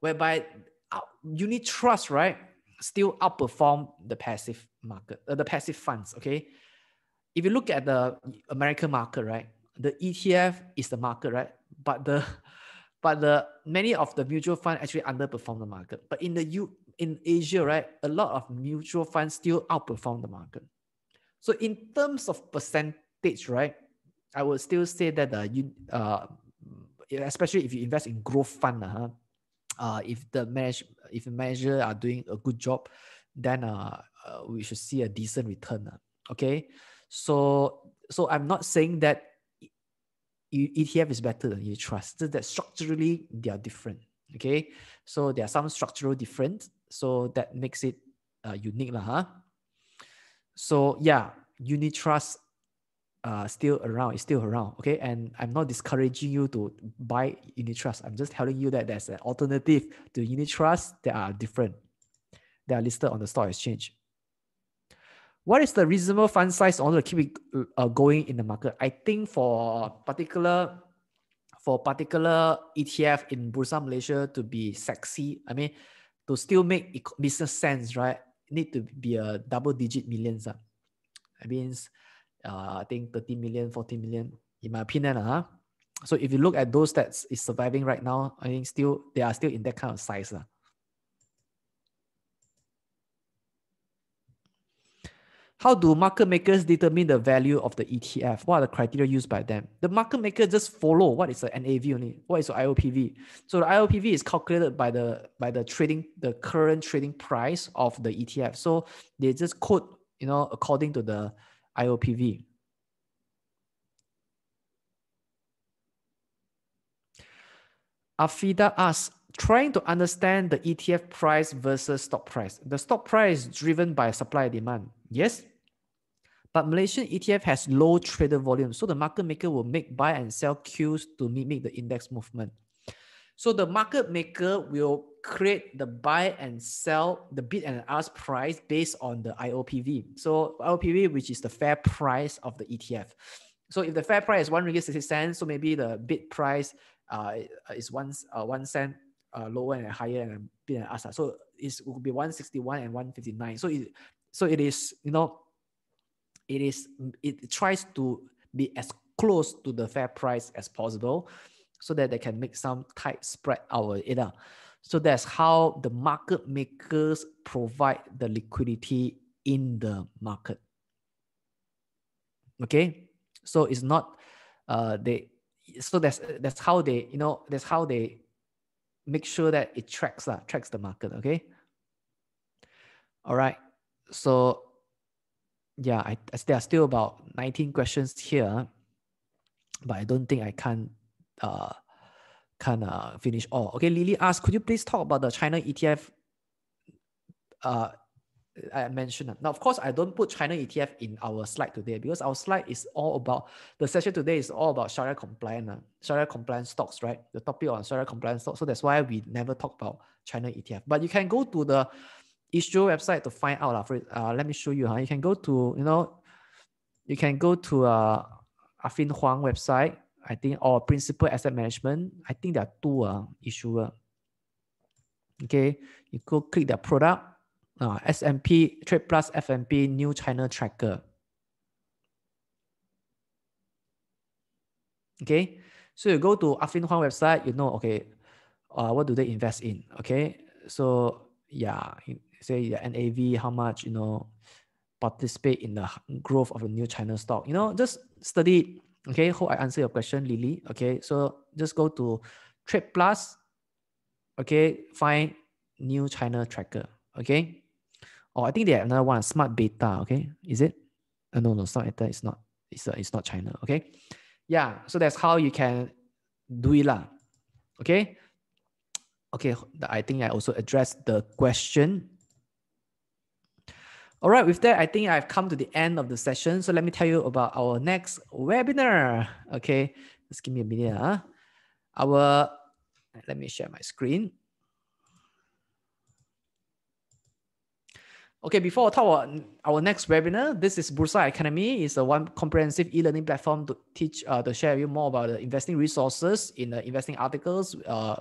whereby unit trust, right, still outperform the passive market, the passive funds. Okay, if you look at the American market, right, the ETF is the market, right, but the many of the mutual funds actually underperform the market. But in Asia, right, a lot of mutual funds still outperform the market. So in terms of percentage, right, I would still say that especially if you invest in growth fund, if the manager are doing a good job, then we should see a decent return. Okay, so I'm not saying that ETF is better than unit trust. So that structurally they are different. Okay, so there are some structural difference, so that makes it unique, So yeah, unit trust still around, is still around, okay? And I'm not discouraging you to buy unit trust. I'm just telling you that there's an alternative to unit trust that are different. They are listed on the stock exchange. What is the reasonable fund size in order to keep it going in the market? I think for particular ETF in Bursa Malaysia to be sexy, I mean, to still make business sense, right? It need to be a double-digit millions. That means, I think 30 million, 40 million, in my opinion. So if you look at those that is surviving right now, I think they are still in that kind of size. How do market makers determine the value of the ETF? What are the criteria used by them? The market maker just follow what is the NAV only, what is the IOPV. So the IOPV is calculated by the current trading price of the ETF. So they just quote, according to the IOPV. Afida asks, trying to understand the ETF price versus stock price. The stock price is driven by supply and demand. Yes, but Malaysian ETF has low trader volume, so the market maker will make buy and sell cues to mimic the index movement. So the market maker will create the buy and sell, the bid and ask price based on the IOPV. So IOPV, which is the fair price of the ETF. So if the fair price is 1 ringgit 60 cents, so maybe the bid price is 1 cent lower and higher and bid and ask. So it will be 161 and 159. So it is, it tries to be as close to the fair price as possible so that they can make some tight spread out of it. So that's how the market makers provide the liquidity in the market. Okay, so it's not so that's how they, that's how they make sure that it tracks the market. Okay, all right, so yeah, there are still about 19 questions here, but I don't think I can finish all. Okay, Lily asked, could you please talk about the China ETF I mentioned? Now, of course, I don't put China ETF in our slide today because our slide is all about, the session today is all about Shariah compliant stocks, right? The topic on Shariah compliant stocks. So that's why we never talk about China ETF. But you can go to the issue website to find out. Let me show you. You can go to, Afin Huang website, I think, or Principal Asset Management. I think there are two issuer. Okay, you go click the product, S&P Trade Plus F&P New China Tracker. Okay, so you go to Afin Huang website, okay, what do they invest in? Okay, so yeah, say the NAV, how much, participate in the growth of a new China stock. Just study it. Okay, hope I answer your question, Lily. Okay, so just go to Trade Plus. Okay, find New China Tracker. Okay, I think they have another one, Smart Beta. Okay, is it? No, Smart Beta is not. It's not China. Okay, yeah. So that's how you can do it lah. Okay. Okay, I think I also addressed the question. All right, with that, I think I've come to the end of the session. So let me tell you about our next webinar. Okay, just give me a minute. Let me share my screen. Okay, before I talk about our next webinar, this is Bursa Academy. It's a one comprehensive e-learning platform to teach, to share with you more about the investing resources in the investing articles,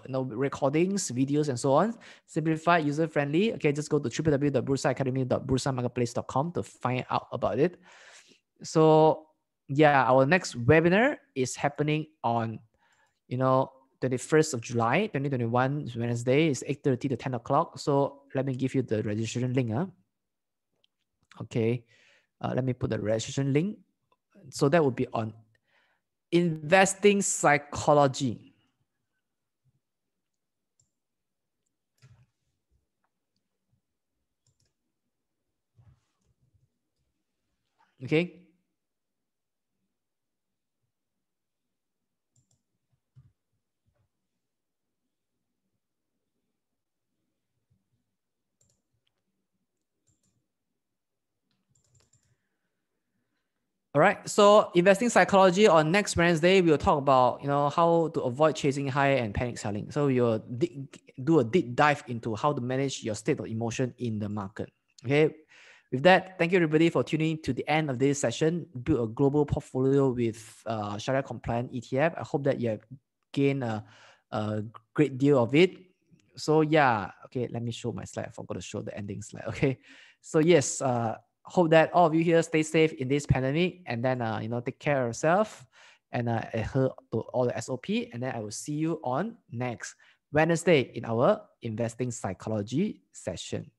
recordings, videos, and so on. Simplified, user-friendly. Okay, just go to www.bursaacademy.bursamarketplace.com to find out about it. So yeah, our next webinar is happening on, 21st of July, 2021, Wednesday. It's 8:30 to 10 o'clock. So let me give you the registration link. Okay, let me put the registration link. So that would be on investing psychology. Okay. All right. So investing psychology on next Wednesday, we'll talk about, how to avoid chasing high and panic selling. So you'll do a deep dive into how to manage your state of emotion in the market. Okay. With that, thank you everybody for tuning to the end of this session. Build a global portfolio with Shariah compliant ETF. I hope that you have gained a great deal of it. So yeah, okay, let me show my slide. I forgot to show the ending slide. Okay. So yes, hope that all of you here stay safe in this pandemic, and then take care of yourself and adhere to all the SOP. And then I will see you on next Wednesday in our investing psychology session.